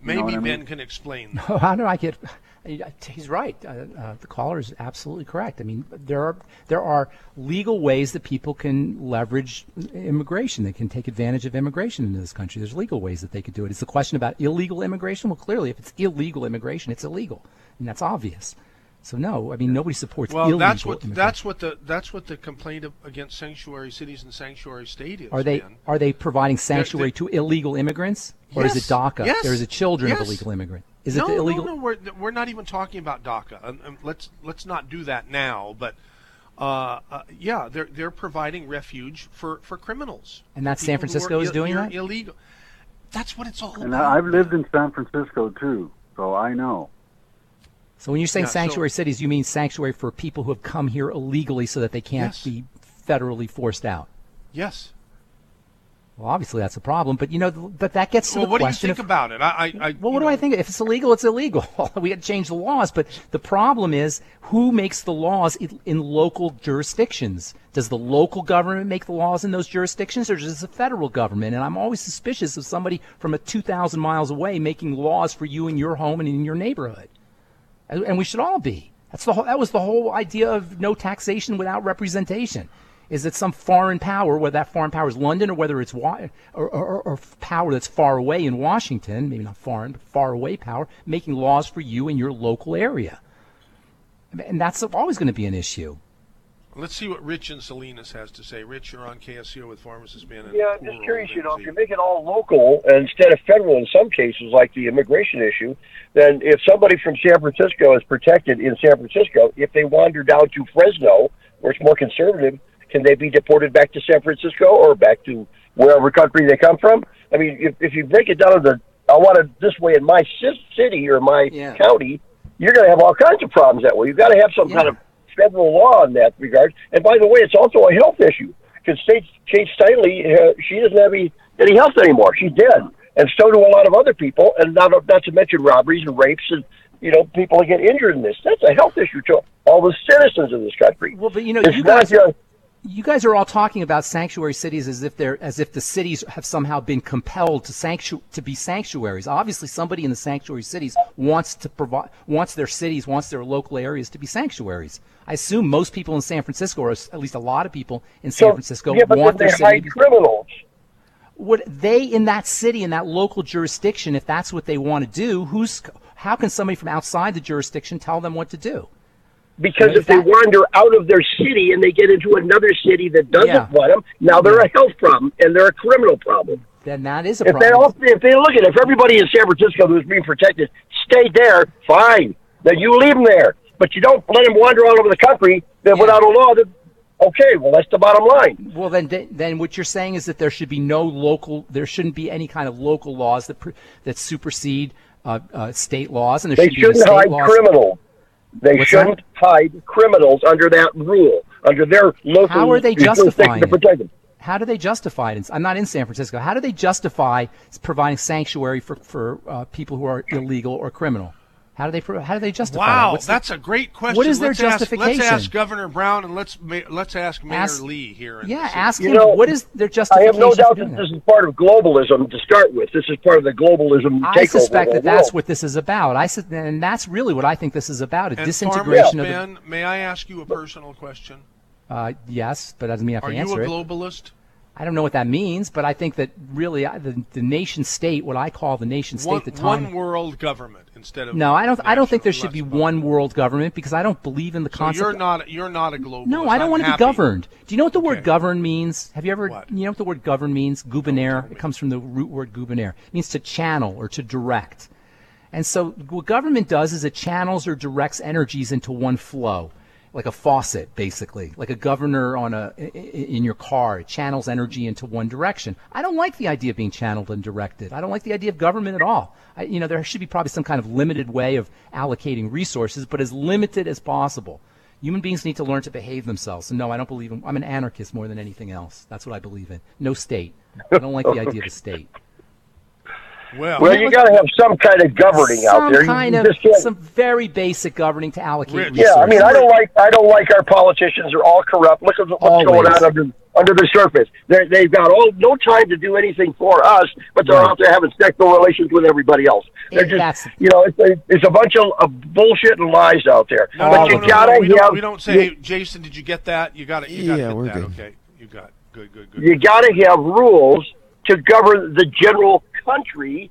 Maybe Ben can explain that. How do I get... He's right. The caller is absolutely correct. I mean, there are legal ways that people can leverage immigration. They can take advantage of immigration into this country. There's legal ways that they could do it. It's the question about illegal immigration. Well, clearly, if it's illegal immigration, it's illegal, and that's obvious. So no, I mean nobody supports illegal immigration. That's what the complaint against sanctuary cities and sanctuary state is. Are they providing sanctuary to illegal immigrants, or is it DACA? Yes. There is a children of illegal immigrant. Is it the illegal? No, we're not even talking about DACA. Let's not do that now. But they're providing refuge for criminals. And that's San Francisco is doing that? Illegal. That's what it's all about. And I've lived in San Francisco too, so I know. So when you're saying sanctuary cities, you mean sanctuary for people who have come here illegally so that they can't be federally forced out? Yes. Well, obviously that's a problem, but but that gets to the question. What do you think about it? What do I think? If it's illegal, it's illegal. We got to change the laws, but the problem is who makes the laws in local jurisdictions? Does the local government make the laws in those jurisdictions, or does the federal government? And I'm always suspicious of somebody from 2,000 miles away making laws for you in your home and in your neighborhood. And we should all be. That was the whole idea of no taxation without representation. Is that some foreign power, whether that foreign power is London or whether it's or power that's far away in Washington, maybe not foreign, but far away power, making laws for you in your local area. And that's always going to be an issue. Let's see what Rich in Salinas has to say. Rich, you're on KSCO with Pharmacist Ben. Yeah, I'm just curious, if you make it all local instead of federal in some cases, like the immigration issue, then if somebody from San Francisco is protected in San Francisco, if they wander down to Fresno, where it's more conservative, can they be deported back to San Francisco or back to wherever country they come from? I mean, if you break it down to I want it this way in my city or my county, you're going to have all kinds of problems that way. You've got to have some kind of federal law in that regard. And by the way, it's also a health issue because Kate Steinle, she doesn't have any health anymore. She's dead, and so do a lot of other people. And not to mention robberies and rapes and people that get injured in this. That's a health issue to all the citizens of this country. Well, but you guys are all talking about sanctuary cities as if the cities have somehow been compelled to be sanctuaries. Obviously, somebody in the sanctuary cities wants their local areas to be sanctuaries. I assume most people in San Francisco, or at least a lot of people in San Francisco, want their city to be criminals. Would they in that city, in that local jurisdiction, if that's what they want to do, how can somebody from outside the jurisdiction tell them what to do? Because if they wander out of their city and they get into another city that doesn't want them, now they're a health problem and they're a criminal problem. Then that is a problem. If everybody in San Francisco who's being protected stayed there, fine. Then you leave them there. But you don't let them wander all over the country without a law. Okay, well, that's the bottom line. Well, then what you're saying is that there should be there shouldn't be any kind of local laws that supersede state laws, and they shouldn't hide criminals. They shouldn't hide criminals under that rule, under their local. How are they justifying it? How do they justify it? I'm not in San Francisco. How do they justify providing sanctuary for people who are illegal or criminal? How do they justify Wow, that? that's a great question. What is their justification? Let's ask Governor Brown and let's ask Mayor Lee here. Ask him what is their justification. I have no doubt that this is part of globalism to start with. This is part of the globalism takeover. I suspect that's what this is about. And that's really what I think this is about, a disintegration of Ben, may I ask you a personal question? Yes, but that doesn't mean I have to answer it. Are you a globalist? I don't know what that means, but I think that really the nation state, what I call the nation state, one world government instead of no, I don't think there should be one world government because I don't believe in the concept. So you're not a globalist. No, I don't want to be governed. Do you know what the word govern means? Have you ever you know what the word govern means? Gubernaire. It comes from the root word gubernaire. It means to channel or to direct. And so what government does is it channels or directs energies into one flow. Like a faucet, basically, like a governor in your car. It channels energy into one direction. I don't like the idea of being channeled and directed. I don't like the idea of government at all. There should be probably some kind of limited way of allocating resources, but as limited as possible. Human beings need to learn to behave themselves. So no, I don't believe in. I'm an anarchist more than anything else. That's what I believe in. No state. I don't like the idea of a state. Well, you got to have some kind of governing out there. Some very basic governing to allocate resources. Yeah, I mean, I don't like our politicians are all corrupt. Look at what's going on under the surface. They've got no time to do anything for us, but they're out there having sexual relations with everybody else. They're just, it's a bunch of bullshit and lies out there. We don't say, hey, Jason, did you get that? You got it. Yeah, we're good. Okay, you got it. Good. You got to have rules to govern the general country.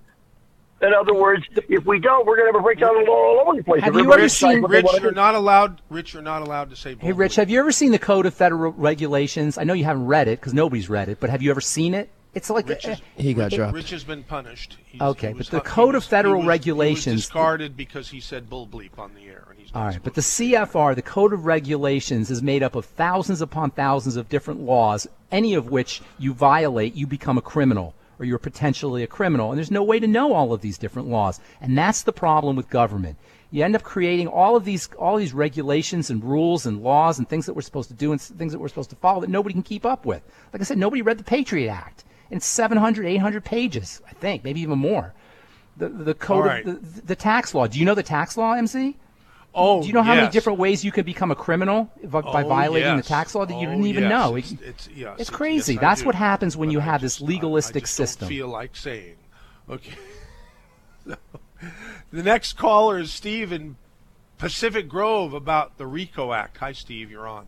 In other words, if we don't, we're going to have a breakdown all over the place. Have you ever seen Rich? You're not allowed to say. Hey, Rich, have you ever seen the Code of Federal Regulations? I know you haven't read it because nobody's read it, but have you ever seen it? It's like he got dropped. Rich has been punished. But the Code of Federal Regulations he was discarded because he said bull bleep on the air. And he's not all right, but the CFR, the Code of Regulations, is made up of thousands upon thousands of different laws. Any of which you violate, you become a criminal, or you're potentially a criminal. And there's no way to know all of these different laws. And that's the problem with government. You end up creating all these regulations and rules and laws and things that we're supposed to do and things that we're supposed to follow that nobody can keep up with. Like I said, nobody read the Patriot Act. And it's 700, 800 pages, I think, maybe even more. The code of the tax law. Do you know the tax law, MC? Oh, do you know how many different ways you can become a criminal by violating the tax law that you didn't even know? It's crazy. Yes, that's what happens when you have this legalistic system. I feel like saying. Okay. The next caller is Steve in Pacific Grove about the RICO Act. Hi, Steve. You're on.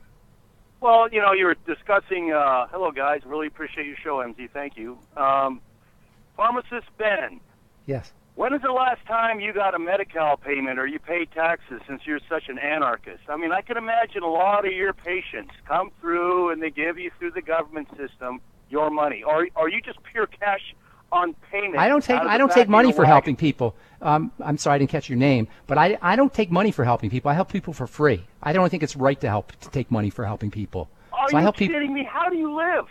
Well, you were discussing. Hello, guys. Really appreciate your show, MZ. Thank you. Pharmacist Ben. Yes. When is the last time you got a Medi-Cal payment or you paid taxes since you're such an anarchist? I mean, I can imagine a lot of your patients come through and they give you through the government system your money. Or are you just pure cash on payment? I don't take money for helping people. I'm sorry, I didn't catch your name, but I don't take money for helping people. I help people for free. I don't think it's right to take money for helping people. Are you kidding me? How do you live?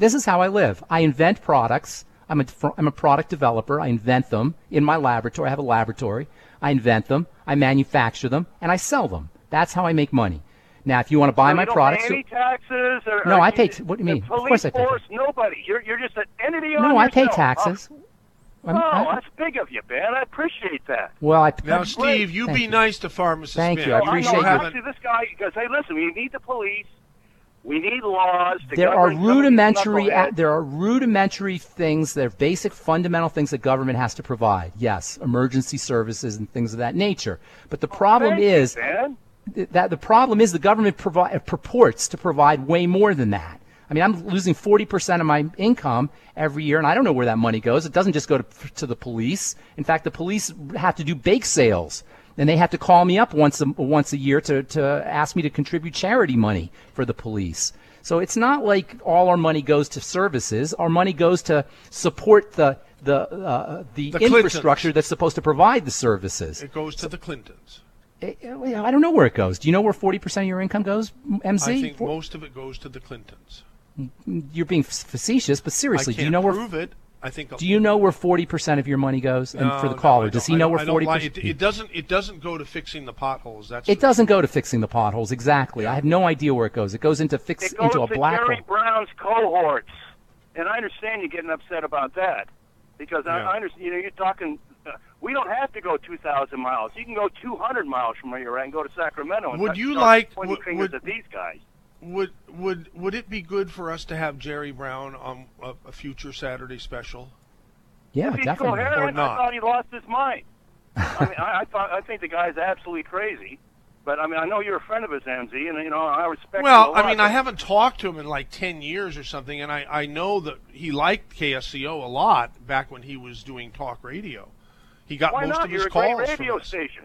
This is how I live. I invent products. I'm a product developer. I invent them in my laboratory. I have a laboratory. I invent them. I manufacture them, and I sell them. That's how I make money. Now, if you want to buy my products, pay any taxes? No, I pay. What do you mean? Of course I pay. Force, nobody. You're just an entity on No, yourself. I pay taxes. That's big of you, Ben. I appreciate that. Well, now, Steve, you be nice to Pharmacist. Thank you. I appreciate you. Actually, this guy goes, "Hey, listen, we need the police. We need laws to There are govern rudimentary things. There are basic, fundamental things that government has to provide. Yes, emergency services and things of that nature. But the problem is the government purports to provide way more than that. I mean, I'm losing 40% of my income every year, and I don't know where that money goes. It doesn't just go to the police. In fact, the police have to do bake sales, and they have to call me up once a year to ask me to contribute charity money for the police. So it's not like all our money goes to services. Our money goes to support the infrastructure that's supposed to provide the services. It goes to the Clintons. I don't know where it goes. Do you know where 40% of your income goes, MZ? I think most of it goes to the Clintons. You're being facetious, but seriously, I do you know where? Prove it. I think. Do you know where 40% of your money goes? And for the caller, does he know where 40%? It doesn't go to fixing the potholes. It doesn't go to fixing the potholes. Exactly. I have no idea where it goes. It goes into into a black hole. Gary Brown's cohorts, and I understand you getting upset about that because I understand. You're talking. We don't have to go 2,000 miles. You can go 200 miles from where you're at and go to Sacramento. And would you like pointing fingers at these guys? Would it be good for us to have Jerry Brown on a future Saturday special? Yeah, definitely. Or not? I thought he lost his mind. I mean, I think the guy's absolutely crazy. But I mean, I know you're a friend of his, MZ, and I respect. Well, him a lot, I mean, I haven't talked to him in like 10 years or something, and I know that he liked KSCO a lot back when he was doing talk radio. He got most of his calls You're a great radio from us. station.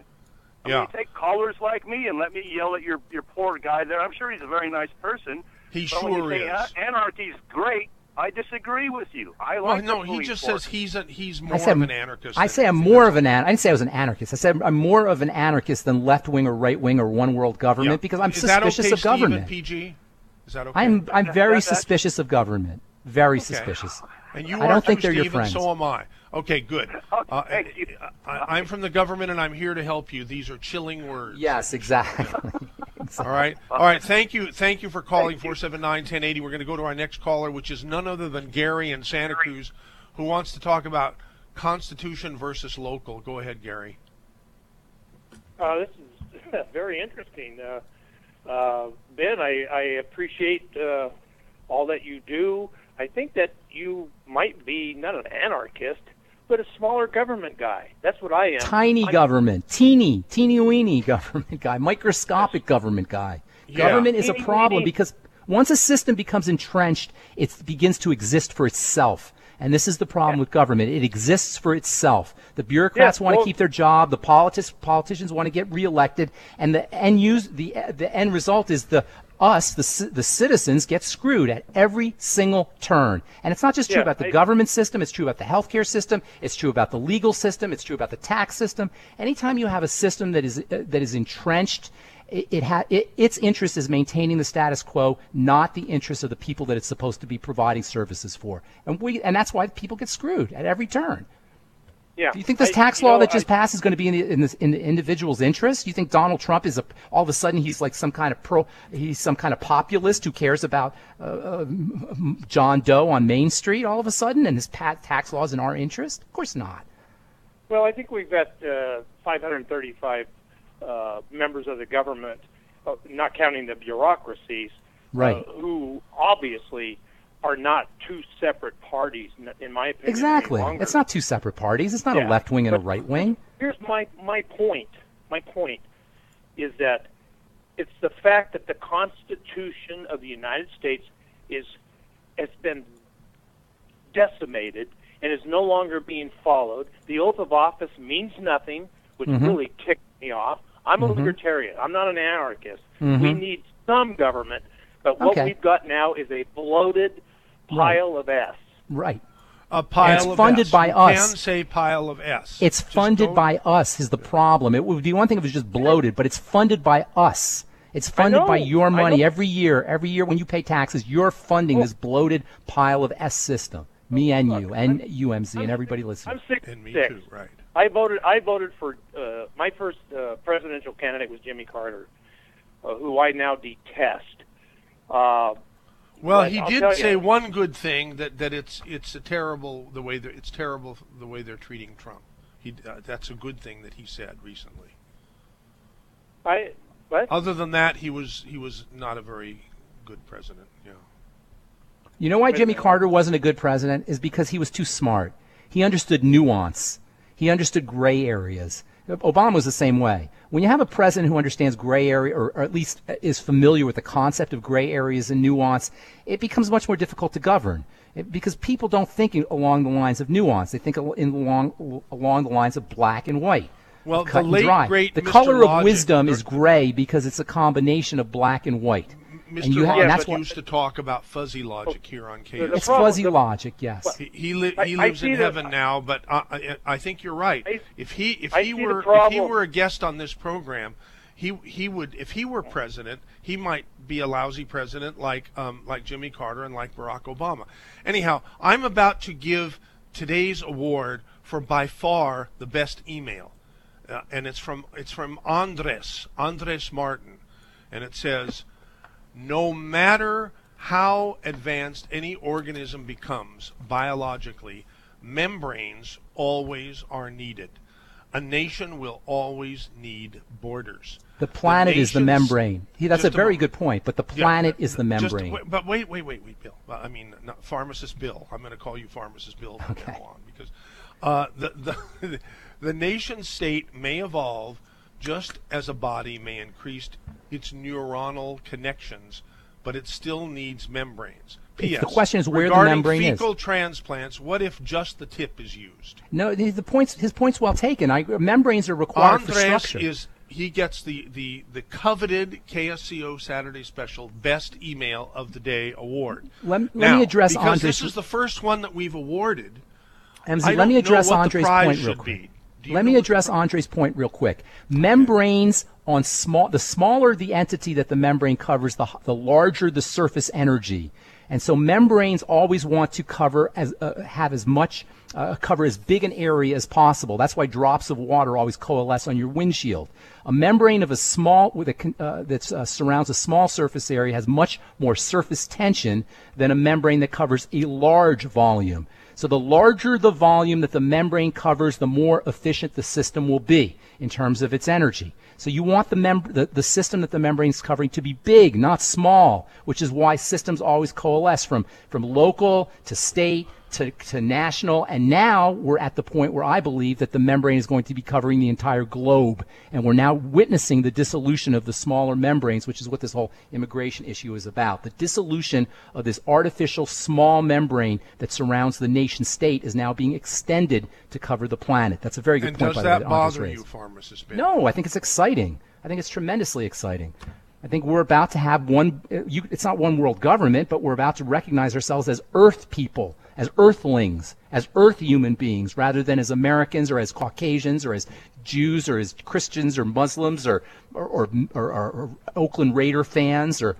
I Yeah. mean, take callers like me and let me yell at your poor guy there. I'm sure he's a very nice person. He but when you sure say is. Anarchy's great. I disagree with you. I Well, like. no, the he police just force. says he's more of an anarchist. I say I'm more of an I didn't say I was an anarchist. I said I'm more of an anarchist than left wing or right wing or one world government because I'm suspicious of government. PG? Is that okay? I'm very suspicious of government. Very suspicious. And you I don't think they're Steve, your friends. And so am I. Okay, good. I'm from the government, and I'm here to help you. These are chilling words. Yes, exactly. All right. Thank you for calling 479-1080. We're going to go to our next caller, which is none other than Gary in Santa Cruz, who wants to talk about Constitution versus local. Go ahead, Gary. This is very interesting. Ben, I appreciate all that you do. I think that you might be not an anarchist, but a smaller government guy. That's what I am. Tiny government, teeny weeny government guy, microscopic government guy. Yeah. Government is a problem because once a system becomes entrenched, it begins to exist for itself. And this is the problem with government. It exists for itself. The bureaucrats want to keep their job. The politicians want to get reelected. And the end result is the citizens get screwed at every single turn. And it's not just true about the government system. It's true about the healthcare system. It's true about the legal system. It's true about the tax system. Anytime you have a system that is entrenched, its interest is maintaining the status quo, not the interest of the people that it's supposed to be providing services for. And that's why people get screwed at every turn. Yeah. Do you think this tax law that just passed is going to be in the individual's interest? Do you think Donald Trump is all of a sudden he's like some kind of populist who cares about John Doe on Main Street all of a sudden, and his tax law is in our interest? Of course not. Well, I think we've got 535 members of the government, not counting the bureaucracies, right, who obviously are not two separate parties, in my opinion. Exactly. It's not two separate parties. It's not a left wing and a right wing. Here's my point. My point is that it's the fact that the Constitution of the United States has been decimated and is no longer being followed. The oath of office means nothing, which really ticked me off. I'm a libertarian. I'm not an anarchist. We need some government, but what we've got now is a bloated pile of S. Right. A pile and it's of funded S. by you us. can say pile of S. It's funded by us is the problem. It would be one thing if it was just bloated, but it's funded by us. It's funded by your money every year. Every year when you pay taxes, you're funding this bloated pile of S system. Me and you and UMZ and everybody listening. I'm 66. And me too, right. I voted for my first presidential candidate was Jimmy Carter, who I now detest. Well, he did say one good thing that it's terrible the way they're treating Trump. That's a good thing that he said recently. Other than that, he was not a very good president. Yeah. You know why Jimmy Carter wasn't a good president is because he was too smart. He understood nuance. He understood gray areas. Obama was the same way. When you have a president who understands gray area, or at least is familiar with the concept of gray areas and nuance, it becomes much more difficult to govern. Because people don't think along the lines of nuance. They think along the lines of black and white. Well, cut the late, and dry. great The Mr. color Logic, of wisdom is gray because it's a combination of black and white. Mr. Logic used to talk about fuzzy logic here on KSCO. It's fuzzy logic, yes. He lives in heaven now, but I think you're right. If he were a guest on this program, he would, if he were president, he might be a lousy president like Jimmy Carter and like Barack Obama. Anyhow, I'm about to give today's award for by far the best email, and it's from Andres Martin, and it says, no matter how advanced any organism becomes biologically, membranes always are needed. A nation will always need borders. The planet is the membrane. That's a very good point, but the planet is the membrane. But wait, Bill. I mean, not Pharmacist Bill. I'm going to call you Pharmacist Bill from now on, because the nation state may evolve just as a body may increase its neuronal connections, but it still needs membranes. P.S. The question is where the membrane is. Regarding fecal transplants, what if just the tip is used? No, his point's well taken. Membranes are required for structure. He gets the coveted KSCO Saturday Special Best Email of the Day award. Let me address because Andre's. This is the first one that we've awarded. MZ, let me address Andre's point real quick. Let me address Andre's point real quick. Membranes on the smaller the entity that the membrane covers, the larger the surface energy. And so membranes always want to cover cover as big an area as possible. That's why drops of water always coalesce on your windshield. A membrane of that surrounds a small surface area has much more surface tension than a membrane that covers a large volume. So the larger the volume that the membrane covers, the more efficient the system will be in terms of its energy. So you want the system that the membrane is covering to be big, not small, which is why systems always coalesce from local to state to national, and now we're at the point where I believe that the membrane is going to be covering the entire globe, and we're now witnessing the dissolution of the smaller membranes, which is what this whole immigration issue is about. The dissolution of this artificial small membrane that surrounds the nation state is now being extended to cover the planet. That's a very good point, by the way. And does that bother you, Pharmacist Ben? No, I think it's exciting. I think it's tremendously exciting. I think we're about to have it's not one world government, but we're about to recognize ourselves as Earth people, as Earthlings, as Earth human beings, rather than as Americans or as Caucasians or as Jews or as Christians or Muslims or Oakland Raider fans or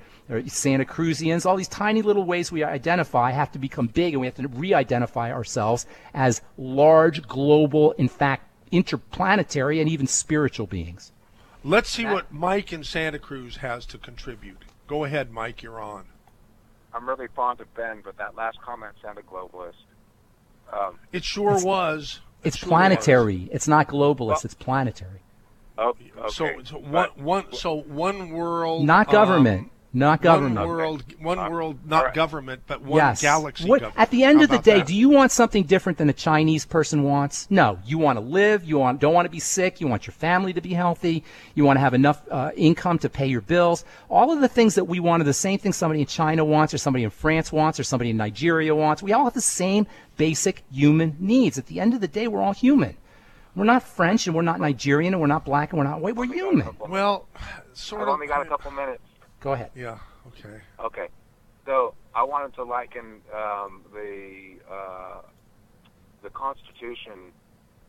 Santa Cruzians. All these tiny little ways we identify have to become big, and we have to re-identify ourselves as large, global, in fact, interplanetary and even spiritual beings. Let's see what Mike in Santa Cruz has to contribute. Go ahead, Mike, you're on. I'm really fond of Ben, but that last comment sounded globalist. It sure was. It's planetary. It's not globalist. It's planetary. Oh, okay. So one world. Not government. Not government. One world, not government, but one galaxy government. At the end How of the about day, that? do you want something different than a Chinese person wants? No. You want to live. You don't want to be sick. You want your family to be healthy. You want to have enough income to pay your bills. All of the things that we want are the same thing somebody in China wants, or somebody in France wants, or somebody in Nigeria wants. We all have the same basic human needs. At the end of the day, we're all human. We're not French, and we're not Nigerian, and we're not black, and we're not white. We're human. Well, I've only got a couple minutes. Go ahead. Yeah. Okay. Okay. So I wanted to liken the Constitution,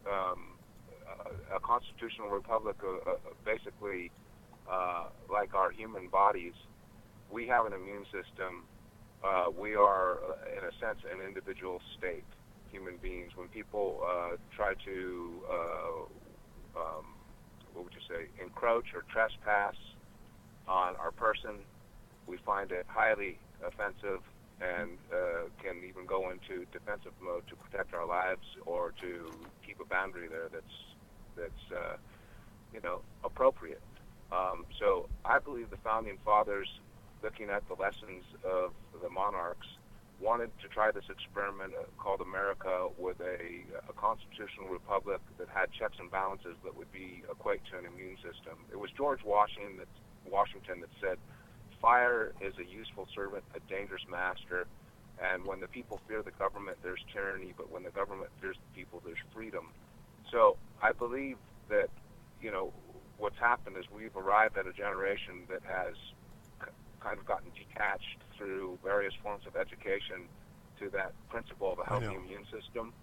a constitutional republic, basically like our human bodies. We have an immune system. We are, in a sense, an individual state, human beings. When people try to, what would you say, encroach or trespass on our person, we find it highly offensive and can even go into defensive mode to protect our lives or to keep a boundary there that's appropriate. So I believe the founding fathers, looking at the lessons of the monarchs, wanted to try this experiment called America with a constitutional republic that had checks and balances that would equate to an immune system. It was George Washington that said, "Fire is a useful servant, a dangerous master, and when the people fear the government, there's tyranny, but when the government fears the people, there's freedom." So I believe that, what's happened is we've arrived at a generation that has kind of gotten detached through various forms of education to that principle of a healthy immune system,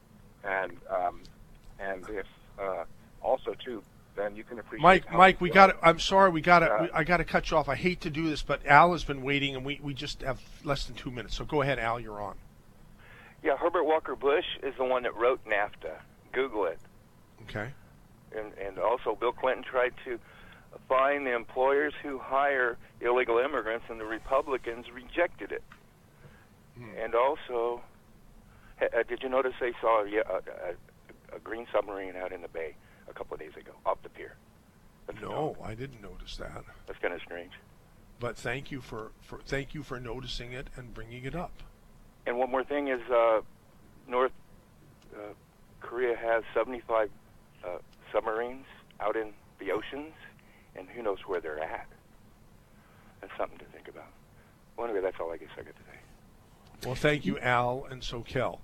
and if also too, then you can appreciate. Mike, we got. I'm sorry, I got to cut you off. I hate to do this, but Al has been waiting, and we just have less than 2 minutes. So go ahead, Al. You're on. Yeah, Herbert Walker Bush is the one that wrote NAFTA. Google it. Okay. And also, Bill Clinton tried to find the employers who hire illegal immigrants, and the Republicans rejected it. And also, did you notice they saw a green submarine out in the bay a couple of days ago, off the pier? No, I didn't notice that. That's kind of strange. But thank you for noticing it and bringing it up. And one more thing is, North Korea has 75 submarines out in the oceans, and who knows where they're at. That's something to think about. Well, anyway, that's all I guess I got to say. Well, thank you, Al and Soquel.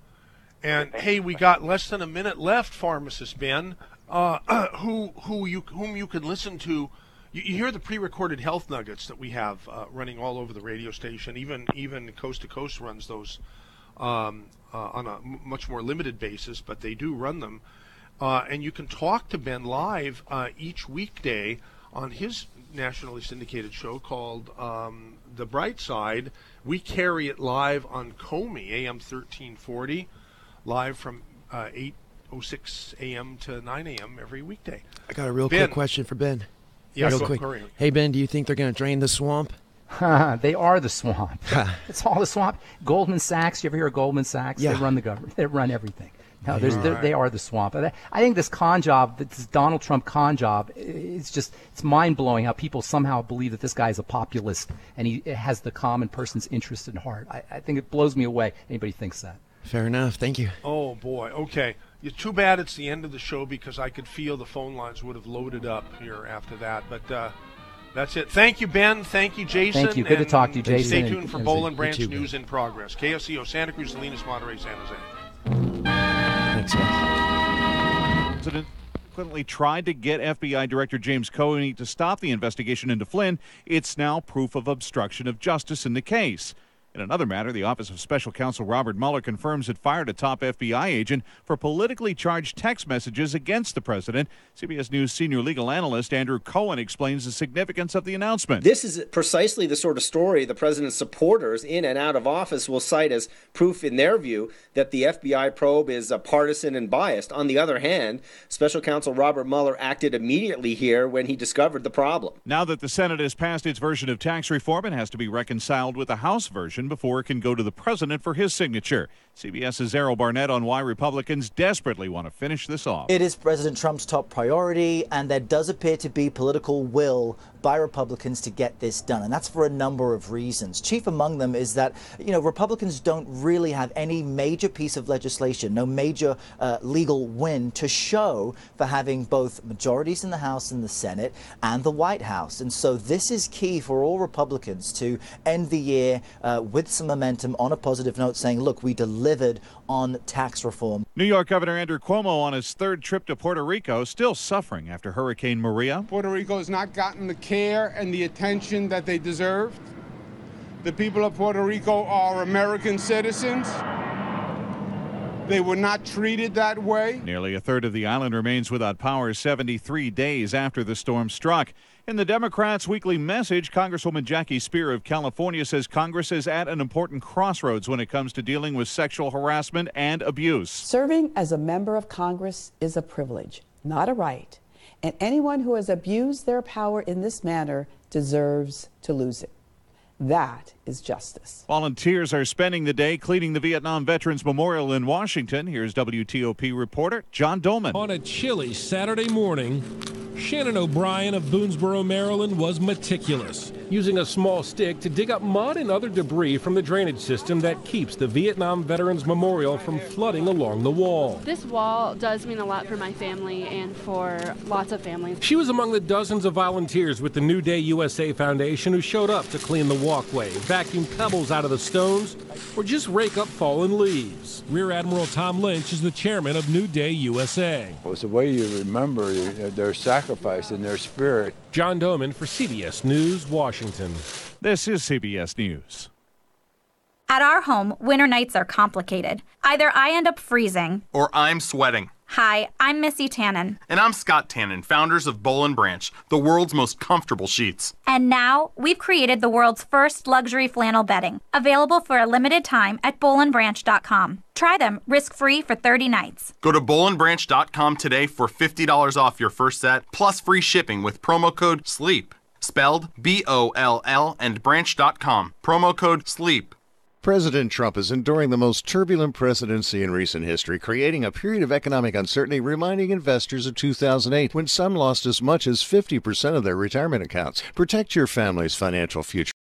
And hey, we got less than a minute left, Pharmacist Ben. Whom you can listen to. You hear the pre-recorded health nuggets that we have running all over the radio station. Even Coast to Coast runs those on a much more limited basis, but they do run them. And you can talk to Ben live each weekday on his nationally syndicated show called The Bright Side. We carry it live on Comey, AM 1340, live from 8:06 a.m. to 9 a.m. every weekday. I got a real Ben. quick question for Ben. Yeah, real go, quick. hurry. Hey, Ben, do you think they're going to drain the swamp? They are the swamp. It's all the swamp. Goldman Sachs, you ever hear of Goldman Sachs? Yeah. They run the government. They run everything. No, Right. they are the swamp. I think this con job, this Donald Trump con job, it's mind-blowing how people somehow believe that this guy is a populist and he has the common person's interest in heart. I think it blows me away. Anybody thinks that. Fair enough. Thank you. Oh, boy. Okay. It's too bad it's the end of the show because I could feel the phone lines would have loaded up here after that. But that's it. Thank you, Ben. Thank you, Jason. Thank you. Good to talk to you, Jason. Stay tuned for And Bowl and you Branch too, News in Progress. KSCO, Santa Cruz, Salinas, Monterey, San Jose. Thanks, guys. President quickly tried to get FBI Director James Comey to stop the investigation into Flynn. It's now proof of obstruction of justice in the case. In another matter, the Office of Special Counsel Robert Mueller confirms it fired a top FBI agent for politically charged text messages against the president. CBS News senior legal analyst Andrew Cohen explains the significance of the announcement. This is precisely the sort of story the president's supporters in and out of office will cite as proof in their view that the FBI probe is partisan and biased. On the other hand, Special Counsel Robert Mueller acted immediately here when he discovered the problem. Now that the Senate has passed its version of tax reform, it has to be reconciled with the House version before it can go to the president for his signature. CBS's Errol Barnett on why Republicans desperately want to finish this off. It is President Trump's top priority, and there does appear to be political will by Republicans to get this done, and that's for a number of reasons. Chief among them is that, Republicans don't really have any major piece of legislation, no major legal win to show for having both majorities in the House and the Senate and the White House. And so this is key for all Republicans to end the year with some momentum on a positive note, saying, look, we delivered on tax reform. New York Governor Andrew Cuomo on his third trip to Puerto Rico, still suffering after Hurricane Maria. Puerto Rico has not gotten the care and the attention that they deserved. The people of Puerto Rico are American citizens. They were not treated that way. Nearly a third of the island remains without power 73 days after the storm struck. In the Democrats' weekly message, Congresswoman Jackie Spear of California says Congress is at an important crossroads when it comes to dealing with sexual harassment and abuse. Serving as a member of Congress is a privilege, not a right. And anyone who has abused their power in this manner deserves to lose it. That is justice. Volunteers are spending the day cleaning the Vietnam Veterans Memorial in Washington. Here's WTOP reporter John Dolman. On a chilly Saturday morning, Shannon O'Brien of Boonesboro, Maryland, was meticulous, using a small stick to dig up mud and other debris from the drainage system that keeps the Vietnam Veterans Memorial from flooding along the wall. This wall does mean a lot for my family and for lots of families. She was among the dozens of volunteers with the New Day USA Foundation who showed up to clean the walkway, vacuum pebbles out of the stones, or just rake up fallen leaves. Rear Admiral Tom Lynch is the chairman of New Day USA. Well, it's the way you remember their sacrifice and their spirit. John Doman for CBS News, Washington. This is CBS News. At our home, winter nights are complicated. Either I end up freezing, or I'm sweating. Hi, I'm Missy Tannen. And I'm Scott Tannen, founders of Boll & Branch, the world's most comfortable sheets. And now, we've created the world's first luxury flannel bedding, available for a limited time at bollandbranch.com. Try them risk-free for 30 nights. Go to bollandbranch.com today for $50 off your first set, plus free shipping with promo code SLEEP. Spelled B-O-L-L and branch.com. Promo code SLEEP. President Trump is enduring the most turbulent presidency in recent history, creating a period of economic uncertainty, reminding investors of 2008, when some lost as much as 50% of their retirement accounts. Protect your family's financial future.